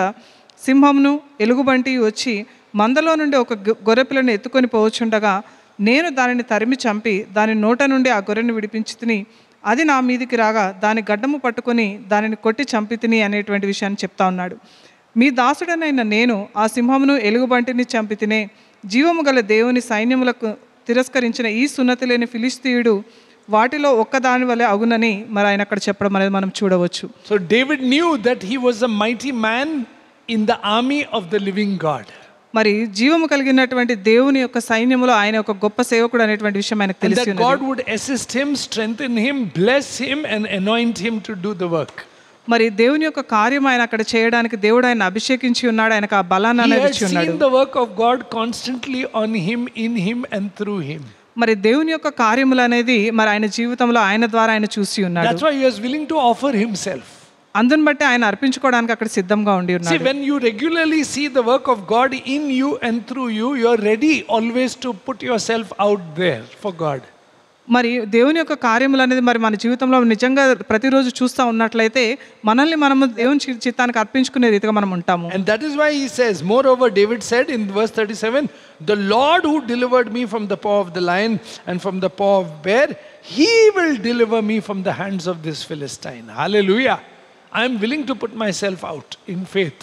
సింహమును ఎలుగుబంటి వచ్చి మందలో నుండి ఒక గొర్రెపిల్లను ఎత్తుకొని పోవచ్చుండగా నేను దానిని తరిమి చంపి దాని నోట నుండి ఆ గొర్రెను విడిపించి తిని అది నా మీదికి రాగా దాని గడ్డము పట్టుకొని దానిని కొట్టి చంపి తిని అనేటువంటి విషయాన్ని చెప్తా ఉన్నాడు. మీ దాసుడనైన నేను ఆ సింహమును ఎలుగుబంటిని చంపి తినే, జీవము గల దేవుని సైన్యములకు తిరస్కరించిన ఈ సున్నతి లేని ఫిలిస్తీయుడు వాటిలో ఒక్కదాని వలె అగునని మరి ఆయన అక్కడ చెప్పడం అనేది మనం చూడవచ్చు. So David knew that he was a mighty man in the army of the living God. మరి జీవము కలిగినటువంటి దేవుని యొక్క సైన్యములో ఆయన ఒక గొప్ప సేవకుడు అనేటువంటి విషయం ఆయనకు తెలిసి ఉన్నది. God would assist him, strengthen him, bless him and anoint him to do the work. మరి దేవుని యొక్క కార్యం ఆయన అక్కడ చేయడానికి దేవుడు ఆయన అభిషేకించి ఉన్నాడు, ఆయనకు ఆ బలాన్ని అనేది ఇచ్చి ఉన్నాడు. He had seen the work of God constantly on him, in him and through him. మరి దేవుని యొక్క కార్యములు అనేది మరి ఆయన జీవితంలో ఆయన ద్వారా ఆయన చూసి ఉన్నాడు. That's why he was willing to offer himself. అందుని బట్టి ఆయన అర్పించుకోవడానికి అక్కడ సిద్ధంగా ఉండి ఉన్నాడు. See, when you regularly see the work of God in you and through you, you are ready always to put yourself out there for God. మరి దేవుని యొక్క కార్యములు అనేది మరి మన జీవితంలో నిజంగా ప్రతిరోజు చూస్తూ ఉన్నట్లయితే మనల్ని మనము దేవుని చిత్తానికి అర్పించుకునే రీతిగా మనం ఉంటాము. And that is why he says, moreover David said in verse 37, the Lord who delivered me from the paw of the lion and from the paw of bear, he will deliver me from the hands of this Philistine. Hallelujah. I am willing to put myself out in faith.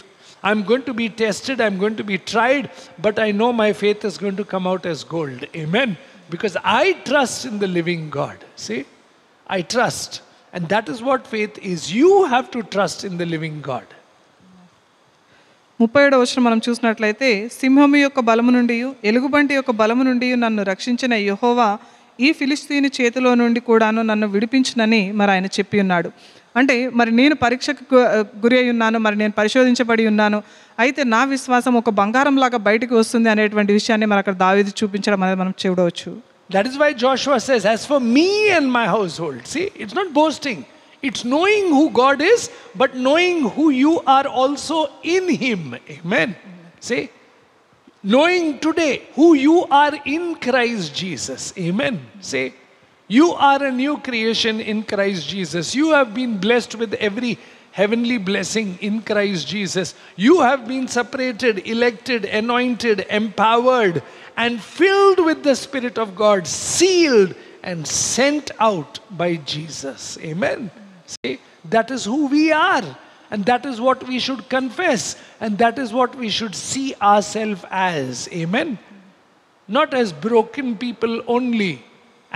I am going to be tested, I am going to be tried, but I know my faith is going to come out as gold. Amen. Because I trust in the living God. See? I trust. And that is what faith is. You have to trust in the living God. 37వ వచనం మనం చూసినట్లయితే, సింహము యొక్క బలము నుండి ఎలుగుబంటి యొక్క బలము నుండి నన్ను రక్షించిన యెహోవా ఈ ఫిలిస్తీని చేతిలో నుండి కూడాను నన్ను విడిపించునని మరి ఆయన చెప్పి ఉన్నాడు. అంటే మరి నేను పరీక్షకు గురి అయి ఉన్నాను, మరి నేను పరిశోధించబడి ఉన్నాను, అయితే నా విశ్వాసం ఒక బంగారం లాగా బయటికి వస్తుంది అనేటువంటి విషయాన్ని మరి అక్కడ దావీదు చూపించడం అనేది మనం చూడవచ్చు. That is why Joshua says, as for me and my household. See, it's not boasting. It's knowing who God is, but knowing who you are also in Him. Amen. See, knowing today who you are in Christ Jesus. Amen. See, you are a new creation in Christ Jesus. You have been blessed with every heavenly blessing in Christ Jesus. You have been separated, elected, anointed, empowered, and filled with the Spirit of God, sealed and sent out by Jesus. Amen. See, that is who we are. And that is what we should confess. And that is what we should see ourselves as. Amen. Not as broken people only,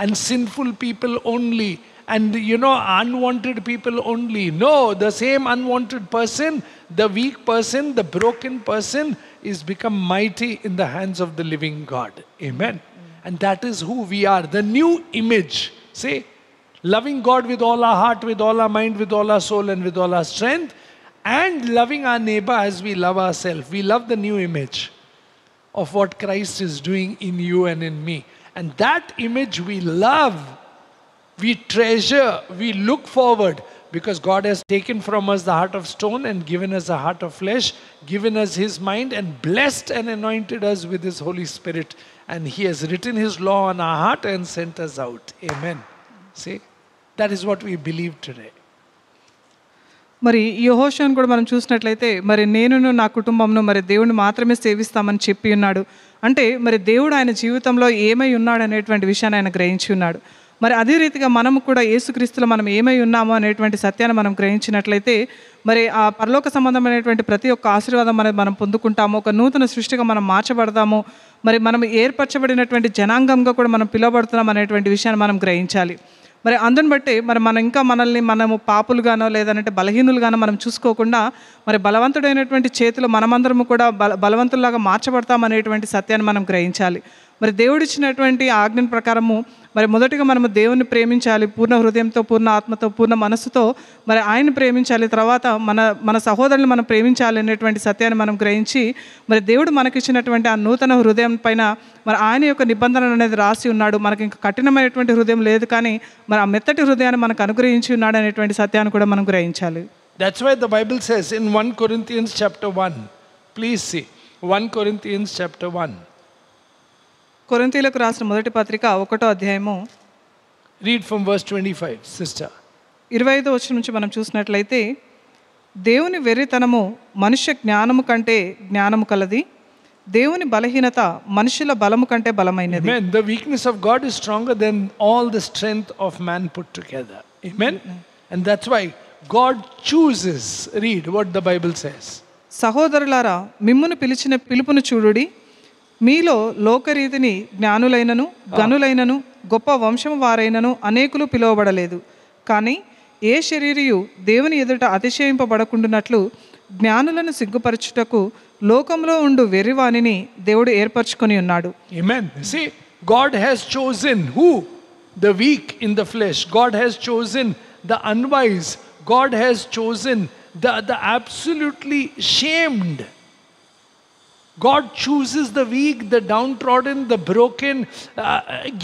and sinful people only, and unwanted people only. No, the same unwanted person, the weak person, the broken person is become mighty in the hands of the living God. Amen. And that is who we are, the new image. See, loving God with all our heart, with all our mind, with all our soul and with all our strength, and loving our neighbor as we love ourselves. We love the new image of what Christ is doing in you and in me. And that image we love, we treasure, we look forward, because God has taken from us the heart of stone and given us a heart of flesh, given us His mind and blessed and anointed us with His Holy Spirit. And He has written His law on our heart and sent us out. Amen. See? That is what we believe today. మరి యెహోషువను కూడా మనం చూసినట్లయితే మరి నేనును నా కుటుంబంను మరి దేవుని మాత్రమే సేవిస్తామని చెప్పి ఉన్నాడు. అంటే మరి దేవుడు ఆయన జీవితంలో ఏమై ఉన్నాడు అనేటువంటి విషయాన్ని ఆయన గ్రహించి ఉన్నాడు. మరి అదే రీతిగా మనము కూడా యేసుక్రీస్తులో మనం ఏమై ఉన్నామో అనేటువంటి సత్యాన్ని మనం గ్రహించినట్లయితే మరి ఆ పరలోక సంబంధమైనటువంటి ప్రతి ఒక్క ఆశీర్వాదం అనేది మనం పొందుకుంటాము. ఒక నూతన సృష్టిగా మనం మార్చబడతాము. మరి మనం ఏర్పరచబడినటువంటి జనాంగంగా కూడా మనం పిలువబడుతున్నాం అనేటువంటి విషయాన్ని మనం గ్రహించాలి. మరి అందుని బట్టి మరి మనం ఇంకా మనము పాపులుగానో లేదంటే బలహీనులుగానో మనం చూసుకోకుండా మరి బలవంతుడైనటువంటి చేతిలో మనమందరము కూడా బలవంతుల్లాగా మార్చబడతామనేటువంటి సత్యాన్ని మనం గ్రహించాలి. మరి దేవుడిచ్చినటువంటి ఆజ్ఞ ప్రకారము మరి మొదటిగా మనము దేవుని ప్రేమించాలి, పూర్ణ హృదయంతో, పూర్ణ ఆత్మతో, పూర్ణ మనస్సుతో మరి ఆయన ప్రేమించాలి. తర్వాత మన సహోదరుని మనం ప్రేమించాలి అనేటువంటి సత్యాన్ని మనం గ్రహించి మరి దేవుడు మనకిచ్చినటువంటి ఆ నూతన హృదయం పైన మరి ఆయన యొక్క నిబంధన అనేది రాసి ఉన్నాడు. మనకి ఇంకా కఠినమైనటువంటి హృదయం లేదు, కానీ మరి ఆ మెత్తటి హృదయాన్ని మనకు అనుగ్రహించి ఉన్నాడు అనేటువంటి సత్యాన్ని కూడా మనం గ్రహించాలి. That's why the Bible says in 1 Corinthians chapter 1, please see 1 Corinthians chapter 1. కొరింథీయులకు రాసిన మొదటి పత్రిక 1వ అధ్యాయము. Read from verse 25, sister. 25వ వచనం నుంచి మనం చూసినట్లయితే, దేవుని వెర్రితనము మనుష్య జ్ఞానము కంటే జ్ఞానము కలది, దేవుని బలహీనత మనుషుల బలము కంటే బలమైనది. Amen. The weakness of God is stronger than all the strength of man put together. Amen. And that's why God chooses. Read what the Bible says. సహోదరులారా, మిమ్మును పిలిచిన పిలుపును చూడుడి. మీలో లోకరీతిని జ్ఞానులైనను గనులైనను గొప్ప వంశము వారైనను అనేకులు పిలువబడలేదు. కానీ ఏ శరీరియు దేవుని ఎదుట అతిశయింపబడకుండునట్లు జ్ఞానులను సిగ్గుపరచుటకు లోకంలో ఉండు వెర్రివానిని దేవుడు ఏర్పరచుకొని ఉన్నాడు. Amen. See, God has chosen who? The weak in the flesh. God has chosen the unwise. God has chosen the absolutely shamed. God chooses the weak, the downtrodden, the broken.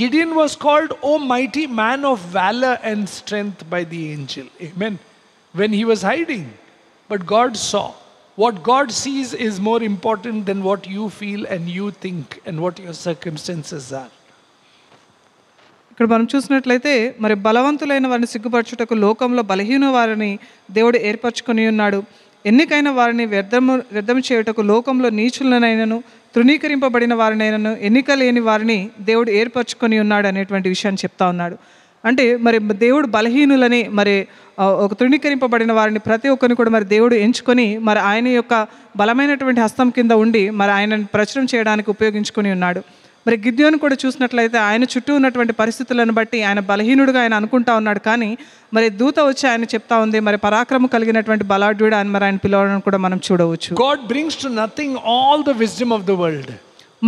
Gideon was called, "O mighty man of valor and strength," by the angel. Amen. When he was hiding. But God saw. What God sees is more important than what you feel and you think and what your circumstances are. ఇక్కడ మనం చూసినట్లయితే మరి బలవంతులైన వారిని సిగ్గుపరచుటకు లోకంలో బలహీన వారిని దేవుడు ఏర్పరచుకొని ఉన్నాడు. ఎన్నికైన వారిని వ్యర్థము చేయుటకు లోకంలో నీచులనైనను తృణీకరింపబడిన వారినైనను ఎన్నిక లేని వారిని దేవుడు ఏర్పరచుకొని ఉన్నాడు అనేటువంటి విషయాన్ని చెప్తా ఉన్నాడు. అంటే మరి దేవుడు బలహీనులని మరి ఒక తృణీకరింపబడిన వారిని ప్రతి ఒక్కరిని కూడా మరి దేవుడు ఎంచుకొని మరి ఆయన యొక్క బలమైనటువంటి హస్తం కింద ఉండి మరి ఆయనను ప్రచురం చేయడానికి ఉపయోగించుకొని ఉన్నాడు. మరి గిద్యోను కూడా చూసినట్లయితే ఆయన చుట్టూ ఉన్నటువంటి పరిస్థితులను బట్టి ఆయన బలహీనుడుగా ఆయన అనుకుంటా ఉన్నాడు. కానీ మరి దూత వచ్చి ఆయన చెప్తా ఉంది మరి పరాక్రమం కలిగినటువంటి బలాఢ్యుడు అని మరి ఆయన పిలవడం కూడా మనం చూడవచ్చు. God brings to nothing all the wisdom of the world.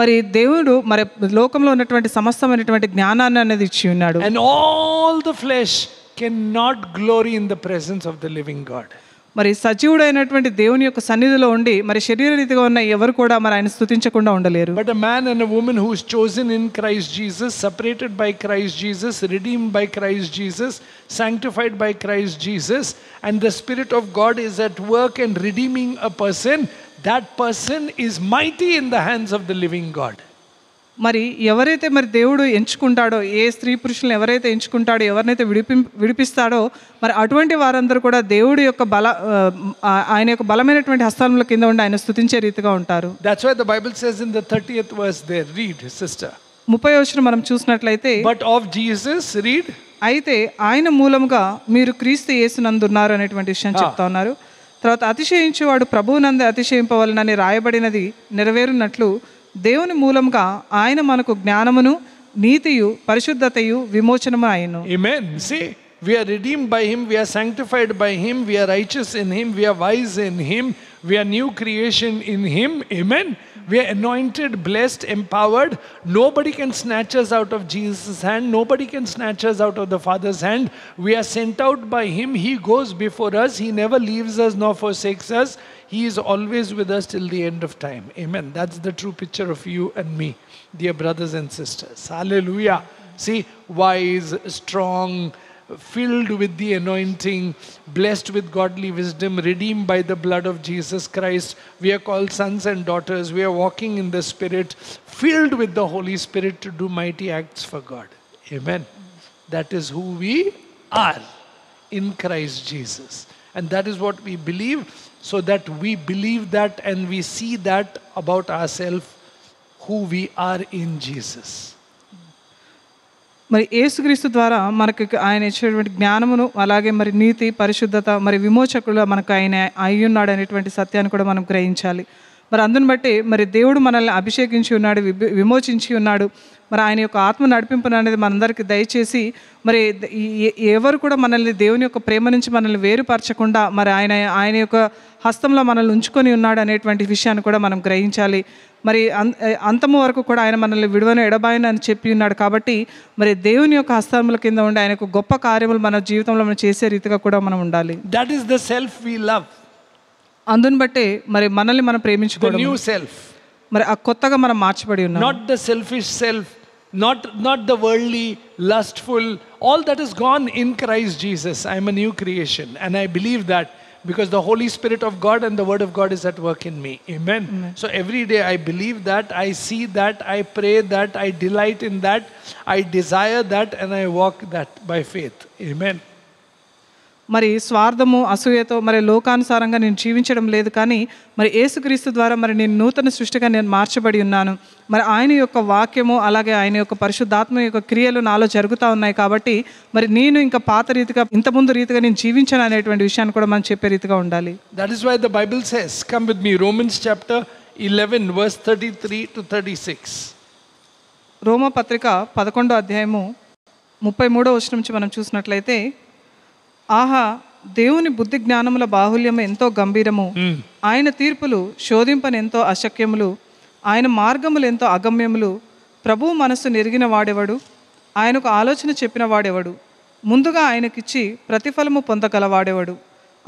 మరి దేవుడు మరి లోకంలో ఉన్నటువంటి సమస్తమైనటువంటి జ్ఞానాన్ని అనేది ఇచ్చి ఉన్నాడు. And all the flesh cannot glory in the presence of the living God. మరి సజీవుడైనటువంటి దేవుని యొక్క సన్నిధిలో ఉండి మరి శరీర రీతిగా ఉన్న ఎవరు కూడా మరి ఆయన స్తుతించకుండా ఉండలేరు. But a man and a woman who is chosen in Christ Jesus, separated by Christ Jesus, redeemed by Christ Jesus, sanctified by Christ Jesus, and the Spirit of God is at work and redeeming a person, that person is mighty in the hands of the living God. మరి ఎవరైతే మరి దేవుడు ఎంచుకుంటాడో, ఏ స్త్రీ పురుషులను ఎవరైతే ఎంచుకుంటాడో, ఎవరినైతే విడిపిస్తాడో మరి అటువంటి వారందరూ కూడా దేవుడి యొక్క ఆయన యొక్క బలమైనటువంటి హస్తాల కింద ఉండి ఆయన స్తుతించే రీతిగా ఉంటారు. That's why the Bible says in the 30th verse there, read sister. 30వ వచనం మనం చూసినట్లయితే, but of Jesus, read, అయితే ఆయన మూలముగా మీరు క్రీస్తు యేసునందున్నారు అనేటువంటి విషయం చెప్తా ఉన్నారు. తర్వాత అతిశయించువాడు ప్రభువునందే అతిశయింపవలనని రాయబడినది నెరవేరునట్లు దేవుని మూలంగా ఆయన మనకు జ్ఞానమును నీతియు పరిశుద్ధతయు విమోచనము అయ్యను. Amen. See, we are redeemed by him, we are sanctified by him, we are righteous in him, we are wise in him, we are new creation in him. Amen. We are anointed, blessed, empowered. Nobody can snatch us out of Jesus' hand. Nobody can snatch us out of the Father's hand. We are sent out by him. He goes before us. He never leaves us nor forsakes us. He is always with us till the end of time. Amen. That's the true picture of you and me, dear brothers and sisters. Hallelujah. See, wise, strong, filled with the anointing, blessed with godly wisdom, redeemed by the blood of Jesus Christ. We are called sons and daughters. We are walking in the Spirit, filled with the Holy Spirit to do mighty acts for God. Amen. That is who we are in Christ Jesus. And that is what we believe, so that we believe that and we see that about ourselves, who we are in Jesus. మరి యేసుక్రీస్తు ద్వారా మనకు ఆయన ఇచ్చినటువంటి జ్ఞానమును, అలాగే మరి నీతి, పరిశుద్ధత, మరి విమోచకుడు మనకు ఆయన అయ్యున్నాడు అనేటువంటి సత్యాన్ని కూడా మనం గ్రహించాలి. మరి అందుని బట్టి మరి దేవుడు మనల్ని అభిషేకించి ఉన్నాడు, విమోచించి ఉన్నాడు. మరి ఆయన యొక్క ఆత్మ నడిపింపును అనేది మనందరికీ దయచేసి, మరి ఎవరు కూడా మనల్ని దేవుని యొక్క ప్రేమ నుంచి మనల్ని వేరుపరచకుండా మరి ఆయన యొక్క హస్తంలో మనల్ని ఉంచుకొని ఉన్నాడు అనేటువంటి విషయాన్ని కూడా మనం గ్రహించాలి. మరి అంతము వరకు కూడా ఆయన మనల్ని విడువను ఎడబాయను అని చెప్పి ఉన్నాడు. కాబట్టి మరి దేవుని యొక్క హస్తముల కింద ఉండి ఆయన యొక్క గొప్ప కార్యములు మన జీవితంలో మనం చేసే రీతిగా కూడా మనం ఉండాలి. That is the self we love. అందుని బట్టే మరి మనల్ని మనం ప్రేమించుకోవడం, the new self, మరి ఆ కొత్తగా మనం మార్చబడి ఉన్నాం. not the selfish self, not the worldly, lustful. All that is gone in Christ Jesus. I am a new creation, and I believe that because the Holy Spirit of God and the Word of God is at work in me. Amen. So every day I believe that, I see that, I pray that, I delight in that, I desire that, and I walk that by faith. Amen. మరి స్వార్థము, అసూయతో మరి లోకానుసారంగా నేను జీవించడం లేదు, కానీ మరి యేసుక్రీస్తు ద్వారా మరి నేను నూతన సృష్టిగా నేను మార్చబడి ఉన్నాను. మరి ఆయన యొక్క వాక్యము, అలాగే ఆయన యొక్క పరిశుద్ధాత్మ యొక్క క్రియలు నాలో జరుగుతూ ఉన్నాయి. కాబట్టి మరి నేను ఇంకా పాత రీతిగా, ఇంతకుముందు రీతిగా నేను జీవించను అనేటువంటి విషయాన్ని కూడా మనం చెప్పే రీతిగా ఉండాలి. That is why the Bible says, come with me, Romans chapter 11 verse 33 to 36. రోమా పత్రిక 11వ అధ్యాయము 33వ వచనం నుంచి మనం చూసినట్లయితే, ఆహా, దేవుని బుద్ధి జ్ఞానముల బాహుల్యము ఎంతో గంభీరము, ఆయన తీర్పులు శోధింపని ఎంతో అశక్యములు, ఆయన మార్గములు ఎంతో అగమ్యములు. ప్రభువు మనస్సు నెరిగిన వాడెవడు, ఆయనకు ఆలోచన చెప్పిన వాడెవడు, ముందుగా ఆయనకిచ్చి ప్రతిఫలము పొందగలవాడెవడు.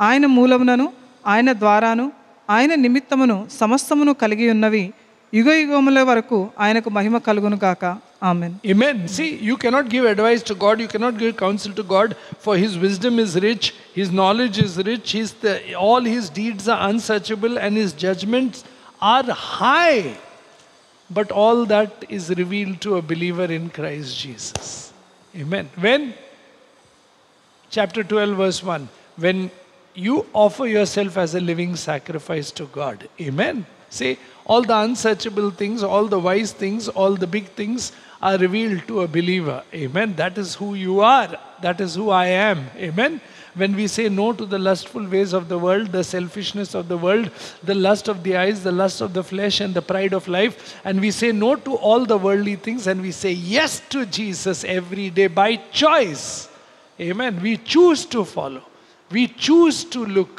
ఆయన మూలమునను, ఆయన ద్వారాను, ఆయన నిమిత్తమును సమస్తమును కలిగి ఉన్నవి యుగయుగముల వరకు ఆయనకు మహిమ కలుగును గాక. ఆమేన్. Amen. See, you cannot give advice to God, you cannot give counsel to God, for His wisdom is rich, His knowledge is rich, all His deeds are unsearchable, and His judgments are high. But all that is revealed to a believer in Christ Jesus. Amen. When? Chapter 12 verse 1. When you offer yourself as a living sacrifice to God. Amen. See, all the unsearchable things, all the wise things, all the big things are revealed to a believer. Amen. That is who you are. That is who I am. Amen. When we say no to the lustful ways of the world, the selfishness of the world, the lust of the eyes, the lust of the flesh, and the pride of life, and we say no to all the worldly things, and we say yes to Jesus every day by choice. Amen. We choose to follow. We choose to look.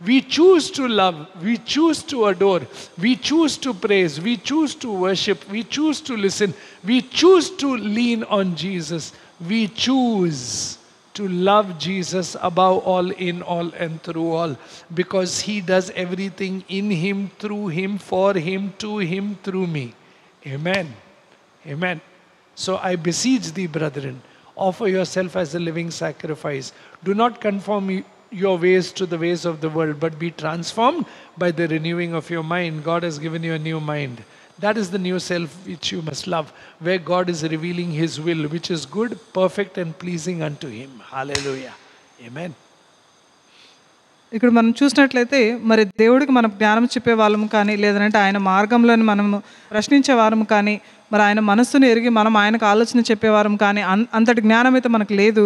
We choose to love, we choose to adore, we choose to praise, we choose to worship, we choose to listen, we choose to lean on Jesus, we choose to love Jesus above all, in all, and through all, because He does everything in Him, through Him, for Him, to Him, through me. Amen. Amen. So I beseech thee, brethren, offer yourself as a living sacrifice. Do not conform your ways to the ways of the world, but be transformed by the renewing of your mind. God has given you a new mind. That is the new self which you must love, where God is revealing His will, which is good, perfect, and pleasing unto Him. Hallelujah. Amen. ఇక్కడ మనం చూసినట్లయితే మరి దేవుడికి మనం జ్ఞానం చెప్పే వాళ్ళము కానీ, లేదంటే ఆయన మార్గంలోని మనము ప్రశ్నించే వారము కానీ, మరి ఆయన మనస్సును ఎరిగి మనం ఆయనకు ఆలోచన చెప్పేవారం కానీ అంతటి జ్ఞానం అయితే మనకు లేదు.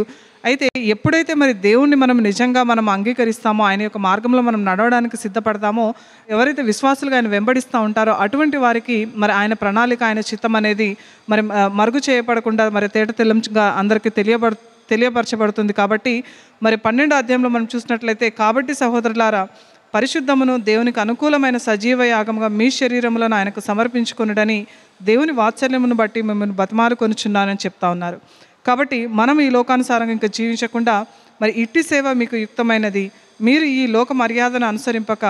అయితే ఎప్పుడైతే మరి దేవుణ్ణి మనం నిజంగా మనం అంగీకరిస్తామో, ఆయన యొక్క మార్గంలో మనం నడవడానికి సిద్ధపడతామో, ఎవరైతే విశ్వాసులుగా ఆయన వెంబడిస్తూ ఉంటారో అటువంటి వారికి మరి ఆయన ప్రణాళిక, ఆయన చిత్తం అనేది మరి మరుగు చేయబడకుండా మరి తేటతెల్లంగా అందరికీ తెలియపరచబడుతుంది. కాబట్టి మరి 12వ అధ్యాయంలో మనం చూసినట్లయితే, కాబట్టి సహోదరులారా, పరిశుద్ధమును దేవునికి అనుకూలమైన సజీవ యాగముగా మీ శరీరములను ఆయనకు సమర్పించుకొనుడని దేవుని వాత్సల్యమును బట్టి మిమ్మల్ని బతిమాలుకొనుచున్నానని చెప్తా ఉన్నారు. కాబట్టి మనం ఈ లోకానుసారంగా ఇంకా జీవించకుండా మరి ఇట్టి సేవ మీకు యుక్తమైనది, మీరు ఈ లోక మర్యాదను అనుసరింపక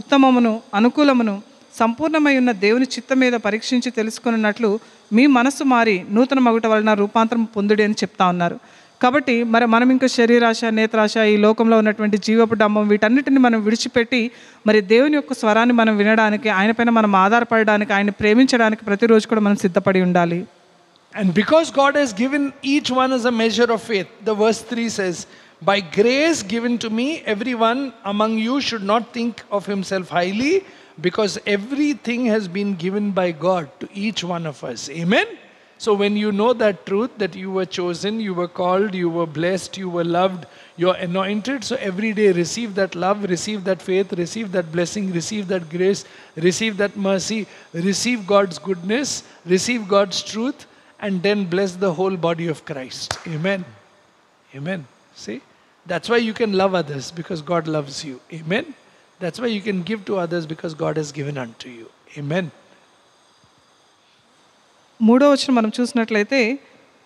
ఉత్తమమును అనుకూలమును సంపూర్ణమై ఉన్న దేవుని చిత్తం మీద పరీక్షించి తెలుసుకున్నట్లు మీ మనస్సు మారి నూతన మగుట వలన రూపాంతరం పొందుడి అని చెప్తా ఉన్నారు. కాబట్టి మరి మనం ఇంకా శరీరాశ, నేత్రాశ, ఈ లోకంలో ఉన్నటువంటి జీవపు డంబం, వీటన్నిటిని మనం విడిచిపెట్టి మరి దేవుని యొక్క స్వరాన్ని మనం వినడానికి, ఆయన పైన మనం ఆధారపడడానికి, ఆయన ప్రేమించడానికి ప్రతిరోజు కూడా మనం సిద్ధపడి ఉండాలి. And because God has given each one as a measure of faith, the verse 3 says, by grace given to me, everyone among you should not think of himself highly, because everything has been given by God to each one of us. Amen? So when you know that truth, that you were chosen, you were called, you were blessed, you were loved, you're anointed, so every day receive that love, receive that faith, receive that blessing, receive that grace, receive that mercy, receive God's goodness, receive God's truth, and then bless the whole body of Christ. Amen? Amen. See? That's why you can love others, because God loves you. Amen? That's why you can give to others, because God has given unto you. Amen. మూడో వచనం మనం చూసినట్లయితే,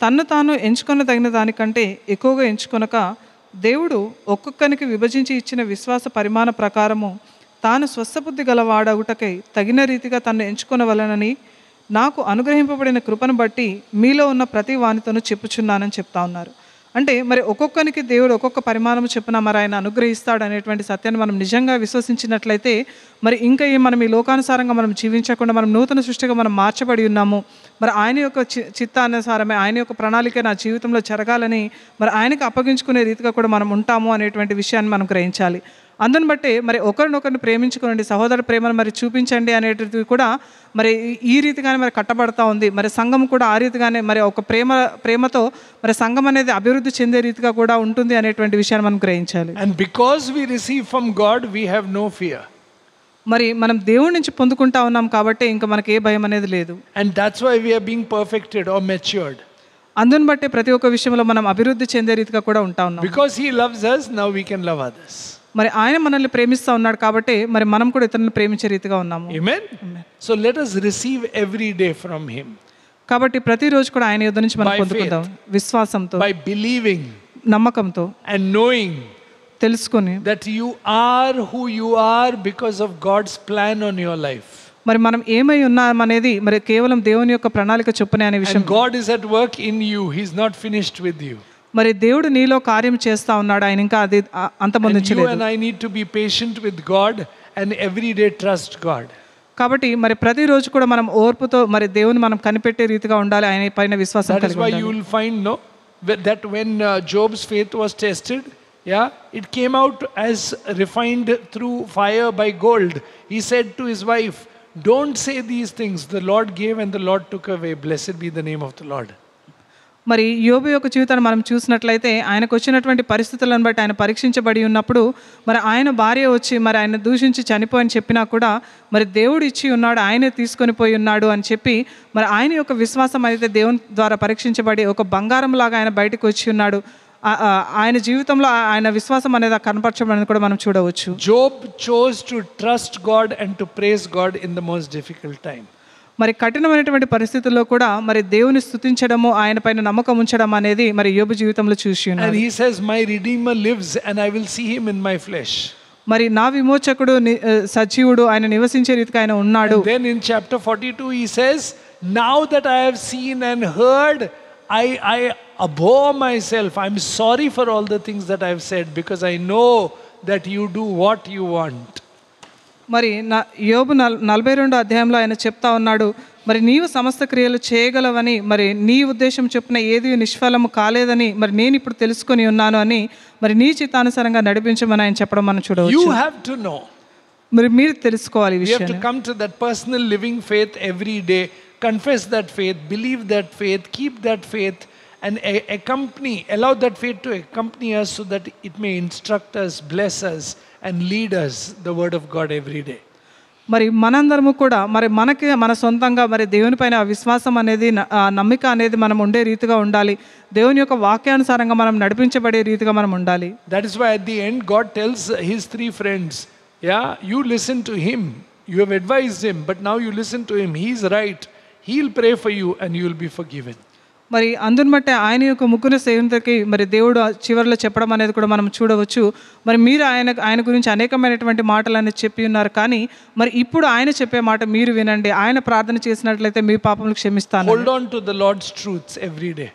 తన్ను తాను ఎంచుకొన తగిన దానికంటే ఎక్కువగా ఎంచుకొనక దేవుడు ఒక్కొక్కనికి విభజించి ఇచ్చిన విశ్వాస పరిమాణ ప్రకారము తాను స్వస్థబుద్ధి గలవాడగుటకై తగిన రీతిగా తన్ను ఎంచుకొనవలనని నాకు అనుగ్రహింపబడిన కృపను బట్టి మీలో ఉన్న ప్రతి వానితోనూ చెప్పుచున్నానని చెప్తా ఉన్నారు. అంటే మరి ఒక్కొక్కరికి దేవుడు ఒక్కొక్క పరిమాణం చెప్పున మరి ఆయన అనుగ్రహిస్తాడు అనేటువంటి సత్యాన్ని మనం నిజంగా విశ్వసించినట్లయితే, మరి ఇంకా మనం ఈ లోకానుసారంగా మనం జీవించకుండా మనం నూతన సృష్టిగా మనం మార్చబడి ఉన్నాము. మరి ఆయన యొక్క చిత్తానుసారమే, ఆయన యొక్క ప్రణాళిక నా జీవితంలో జరగాలని మరి ఆయనకు అప్పగించుకునే రీతిగా కూడా మనం ఉంటాము అనేటువంటి విషయాన్ని మనం గ్రహించాలి. అందుని బట్టే మరి ఒకరినొకరిని ప్రేమించుకోండి, సహోదర ప్రేమను మరి చూపించండి అనేటిది కూడా మరి ఈ రీతిగానే మరి కట్టబడతా ఉంది. మరి సంఘం కూడా ఆ రీతిగానే మరి ఒక ప్రేమతో మరి సంఘం అనేది అభివృద్ధి చెందే రీతిగా కూడా ఉంటుంది అనేటువంటి విషయాన్ని మనం గ్రహించాలి. And because we receive from God, we have no fear. మరి మనం దేవుడి నుంచి పొందుకుంటా ఉన్నాం కాబట్టి ఇంకా మనకి ఏ భయం అనేది లేదు. And that's why we are being perfected or matured. అందుని బట్టే ప్రతి ఒక్క విషయంలో మనం అభివృద్ధి చెందే రీతిగా కూడా ఉంటా ఉన్నాం. Because he loves us, now we can love others. మరి ఆయన మనల్ని ప్రేమిస్తూ ఉన్నాడు కాబట్టి మరి మనం కూడా ఇతరులను ప్రేమించే రీతిగా ఉన్నాము. Amen. So let us receive every day from him. కాబట్టి ప్రతిరోజు కూడా ఆయన యొద్ద నుంచి మనం పొందుకుందాం విశ్వాసంతో, by believing, నమ్మకంతో, and knowing తెలుసుకొని that you are who you are because of God's plan on your life. మరి మనం ఏమై ఉన్నాం అనేది మరి కేవలం దేవుని యొక్క ప్రణాళిక చొప్పునే అనే విషయం. And God is at work in you. He's not finished with you. మరి దేవుడు నీలో కార్యం చేస్తా ఉన్నాడు, ఆయన ఇంకా అది అంతమొందించలేదు. You and I need to be patient with God and every day trust God. కాబట్టి మరి ప్రతిరోజు కూడా మనం ఓర్పుతో మరి దేవుని మనం కనిపెట్టే రీతిగా ఉండాలి, ఆయన పైన విశ్వాసం కలిగి ఉండాలి. That is why you will find that when Job's faith was tested, it came out as refined through fire by gold. He said to his wife, don't say these things, the Lord gave and the Lord took away, blessed be the name of the Lord. మరి యోబు యొక్క జీవితాన్ని మనం చూసినట్లయితే ఆయనకు వచ్చినటువంటి పరిస్థితులను బట్టి ఆయన పరీక్షించబడి ఉన్నప్పుడు మరి ఆయన భార్య వచ్చి మరి ఆయన దూషించి చనిపోయని చెప్పినా కూడా మరి దేవుడు ఇచ్చి ఉన్నాడు, ఆయనే తీసుకొని పోయి ఉన్నాడు అని చెప్పి మరి ఆయన యొక్క విశ్వాసం అయితే దేవుని ద్వారా పరీక్షించబడి ఒక బంగారం లాగా ఆయన బయటకు వచ్చి ఉన్నాడు. ఆయన జీవితంలో ఆయన విశ్వాసం అనేది కనపరచడం అనేది కూడా మనం చూడవచ్చు. Job chose to trust God and to praise God in the most difficult time. మరి కఠినమైనటువంటి పరిస్థితుల్లో కూడా మరి దేవుని స్తుతించడము, ఆయన పైన నమ్మకం ఉంచడం అనేది మరి యోబు జీవితంలో చూసి ఉన్నాడు. And he says, my redeemer lives and I will see him in my flesh. మరి నా విమోచకుడు సజీవుడు, ఆయన నివసించే రీతిగా ఆయన ఉన్నాడు. And then in chapter 42 he says, now that I have seen and heard, I abhor myself. I'm sorry for all the things that I've said, because I know that you do what you want. మరి యోబు 42వ అధ్యాయంలో ఆయన చెప్తా ఉన్నాడు, మరి నీవు సమస్త క్రియలు చేయగలవని, మరి నీ ఉద్దేశం చొప్పున ఏది నిష్ఫలము కాలేదని మరి నేను ఇప్పుడు తెలుసుకొని ఉన్నాను అని మరి నీ చిత్తానుసారంగా నడిపించమని ఆయన చెప్పడం మనం చూడవచ్చు. You have to know. మరి మీరు తెలుసుకోవాలి ఈ విషయాన్ని. You have to come to that personal living faith every day, confess that faith, believe that faith, keep that faith, and allow that faith to accompany us so that it may instruct us, bless us, and lead us the word of God every day. మరి మనందరము కూడా మరి మనకి మన సొంతంగా మరి దేవుని పైన విశ్వాసం అనేది నమ్మిక అనేది మనం ఉండే రీతిగా ఉండాలి, దేవుని యొక్క వాక్యానుసారంగా మనం నడిపించబడే రీతిగా మనం ఉండాలి. That is why at the end God tells his 3 friends, you listen to him, you have advised him, but now you listen to him, he is right, he'll pray for you and you will be forgiven. మరి అందుని బట్టి ఆయన యొక్క ముగ్గురు సేవకులకి మరి దేవుడు చివరిలో చెప్పడం అనేది కూడా మనం చూడవచ్చు. మరి మీరు ఆయన గురించి అనేకమైనటువంటి మాటలు అనేది చెప్పి ఉన్నారు, కానీ మరి ఇప్పుడు ఆయన చెప్పే మాట మీరు వినండి, ఆయన ప్రార్థన చేసినట్లయితే మీ పాపములు క్షమిస్తాను. Hold on to the Lord's truths every day.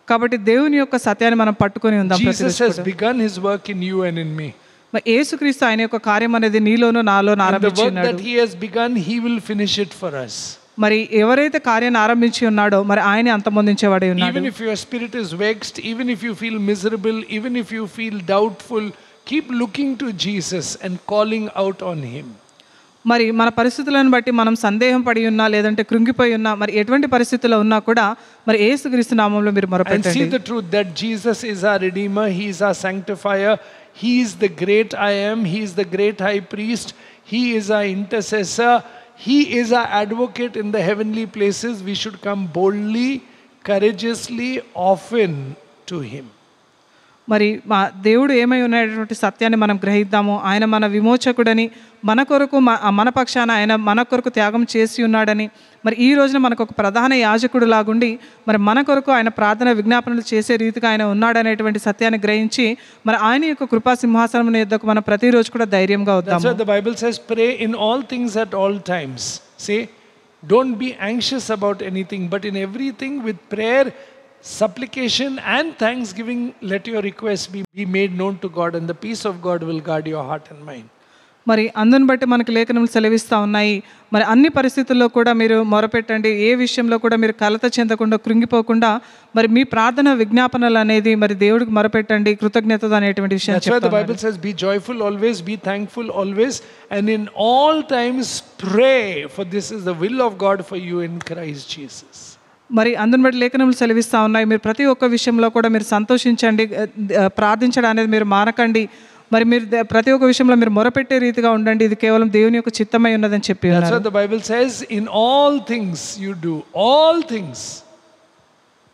కాబట్టి దేవుని యొక్క సత్యాన్ని మనం పట్టుకొని ఉందాం. Jesus has begun his work in you and in me. మరి యేసుక్రీస్తు ఆయన యొక్క కార్యం అనేది నీలోను నాలో ఆరంభించాడు. The work that he has begun, he will finish it for us. మరి ఎవరైతే కార్యాన్ని ఆరంభించి ఉన్నాడో మరి ఆయన అంతమొందించేవాడై ఉన్నాడు. Even if your spirit is vexed, even if you feel miserable, even if you feel doubtful, keep looking to Jesus and calling out on him. మరి మన పరిస్థితులను బట్టి మనం సందేహం పడి ఉన్నా లేదంటే కృంగిపోయి ఉన్నా మరి ఎటువంటి పరిస్థితుల్లో ఉన్నా కూడా మరి యేసుక్రీస్తు నామములో మీరు And మొరపెట్టండి. see the truth that Jesus is our redeemer, he is our sanctifier, he is the great I am, he is the great high priest, he is our intercessor, he is our advocate in the heavenly places. We should come boldly, courageously, often to him. మరి మా దేవుడు ఏమై ఉన్నటువంటి సత్యాన్ని మనం గ్రహిద్దాము. ఆయన మన విమోచకుడని, మన కొరకు మన పక్షాన ఆయన మన కొరకు త్యాగం చేసి ఉన్నాడని, మరి ఈ రోజున మనకు ఒక ప్రధాన యాజకుడు లాగుండి మరి మన కొరకు ఆయన ప్రార్థన విజ్ఞాపనలు చేసే రీతిగా ఆయన ఉన్నాడనేటువంటి సత్యాన్ని గ్రహించి మరి ఆయన యొక్క కృపా సింహాసనం యొద్దకు మనం ప్రతిరోజు కూడా ధైర్యంగా That's వద్దాము. why the Bible says, pray in all things at all times. Say, don't be anxious about anything, but in everything with prayer, supplication and thanksgiving, let your requests be made known to God, and the peace of God will guard your heart and mind. మరి అందుని బట్టి మనకు లేఖనములు సెలవిస్తూ ఉన్నాయి. మరి అన్ని పరిస్థితుల్లో కూడా మీరు మొరపెట్టండి, ఏ విషయంలో కూడా మీరు కలత చెందకుండా కృంగిపోకుండా మరి మీ ప్రార్థన విజ్ఞాపనలు అనేది మరి దేవుడికి మొరపెట్టండి కృతజ్ఞత అనేటువంటి విషయం That's why the Bible says, be joyful always, be thankful always, and in all times pray, for this is the will of God for you in Christ Jesus. మరి అందుని బట్టి లేఖనములు సెలవిస్తూ ఉన్నాయి. మీరు ప్రతి ఒక్క విషయంలో కూడా మీరు సంతోషించండి, ప్రార్థించడం అనేది మీరు మానకండి, మరి మీరు ప్రతి ఒక్క విషయంలో మీరు మొరపెట్టే రీతిగా ఉండండి, ఇది కేవలం దేవుని యొక్క చిత్తమై ఉన్నదని చెప్పి That's what the Bible says, in all things you do, all things,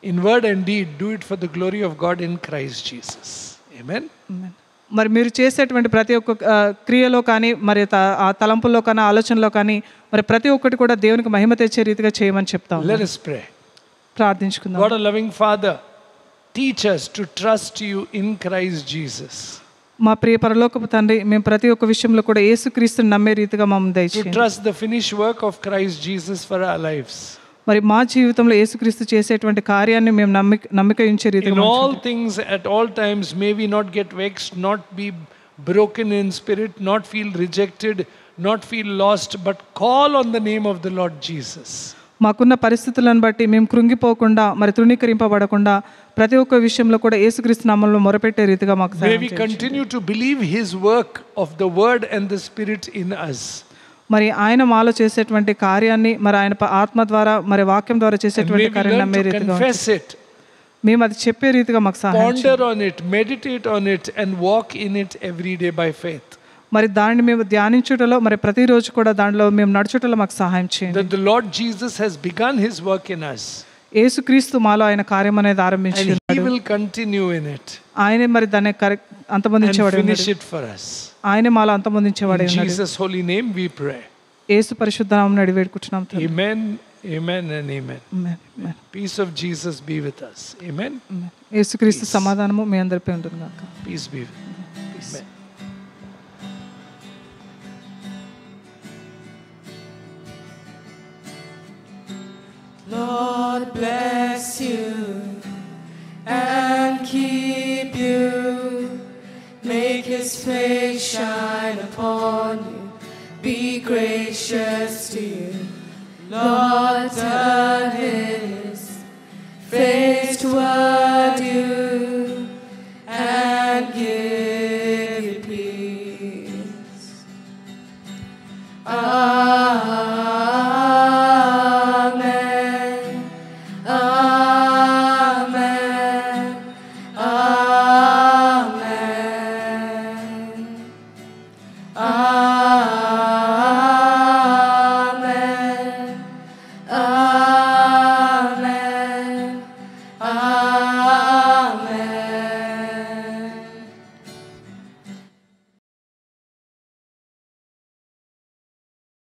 in word and deed, do it for the glory of God in Christ Jesus. Amen. మరి మీరు చేసేటువంటి ప్రతి ఒక్క క్రియలో కానీ మరి ఆ తలంపుల్లో కానీ ఆలోచనలో కానీ మరి ప్రతి ఒక్కటి కూడా దేవునికి మహిమ తెచ్చే రీతిగా చేయమని చెప్తాం. Let us pray. ప్రార్థించుకుందాం. God, a loving Father, teach us to trust you in Christ Jesus. మా ప్రియ పరలోకపు తండ్రి, మేము ప్రతి ఒక్క విషయంలో కూడా యేసుక్రీస్తుని నమ్మే రీతిగా మమ్మల్ని To దయచేయండి. trust the finished work of Christ Jesus for our lives. మరి మా జీవితంలో యేసుక్రీస్తు చేసేటువంటి కార్యాన్ని మేము నమ్మిక ఉంచే రీతిగా In మమ్మల్ని all things, at all times, may we not get vexed, not be broken in spirit, not feel rejected, not feel lost, but call on the name of the Lord Jesus. మాకున్న పరిస్థితులను బట్టి మేము కృంగిపోకుండా మరి తృణీకరింపబడకుండా ప్రతి ఒక్క విషయంలో కూడా యేసుక్రీస్తు నామములో మొరపెట్టే రీతిగా మాకు May సహాయం we చేయండి. continue to believe his work of the word and the spirit in us. మరి ఆయన మాలో చేసేటువంటి కార్యాన్ని మరి ఆయన ఆత్మ ద్వారా మరి వాక్యం ద్వారా And చేసేటువంటి may we కార్యాన్ని learn నమ్మే to రీతిగా confess it, మేము అది చెప్పే రీతిగా మాకు సహాయం చేయండి. ponder on it, meditate on it, and walk in it every day by faith. మరి దాన్ని మేము ధ్యానించుటలో మరి ప్రతిరోజు కూడా దానిలో మేము నడుచుటలో మాకు సహాయం చేయండి. That the Lord Jesus has begun his work in us, యేసుక్రీస్తు మాలో ఆయన కార్యం అనేది and ఆరంభించి he ఉన్నాడు. will continue in it ఆయనే మరి దాన్ని and అంతమొందించేవాడు finish it for us. ఆయనే మాలో అంతమొందించేవాడు In Jesus' holy name we pray. యేసు పరిశుద్ధ నామమున అడిగి వేడుకుంటున్నాం తండ్రి. Amen, amen, and amen. Amen, amen, Peace of Jesus be with us. Amen. ఆమేన్. యేసుక్రీస్తు సమాధానము మీ అందరిపై ఉంటుంది గాక. Peace be with us. Amen. Lord bless you and keep you. Make his face shine upon you. Be gracious to you. Lord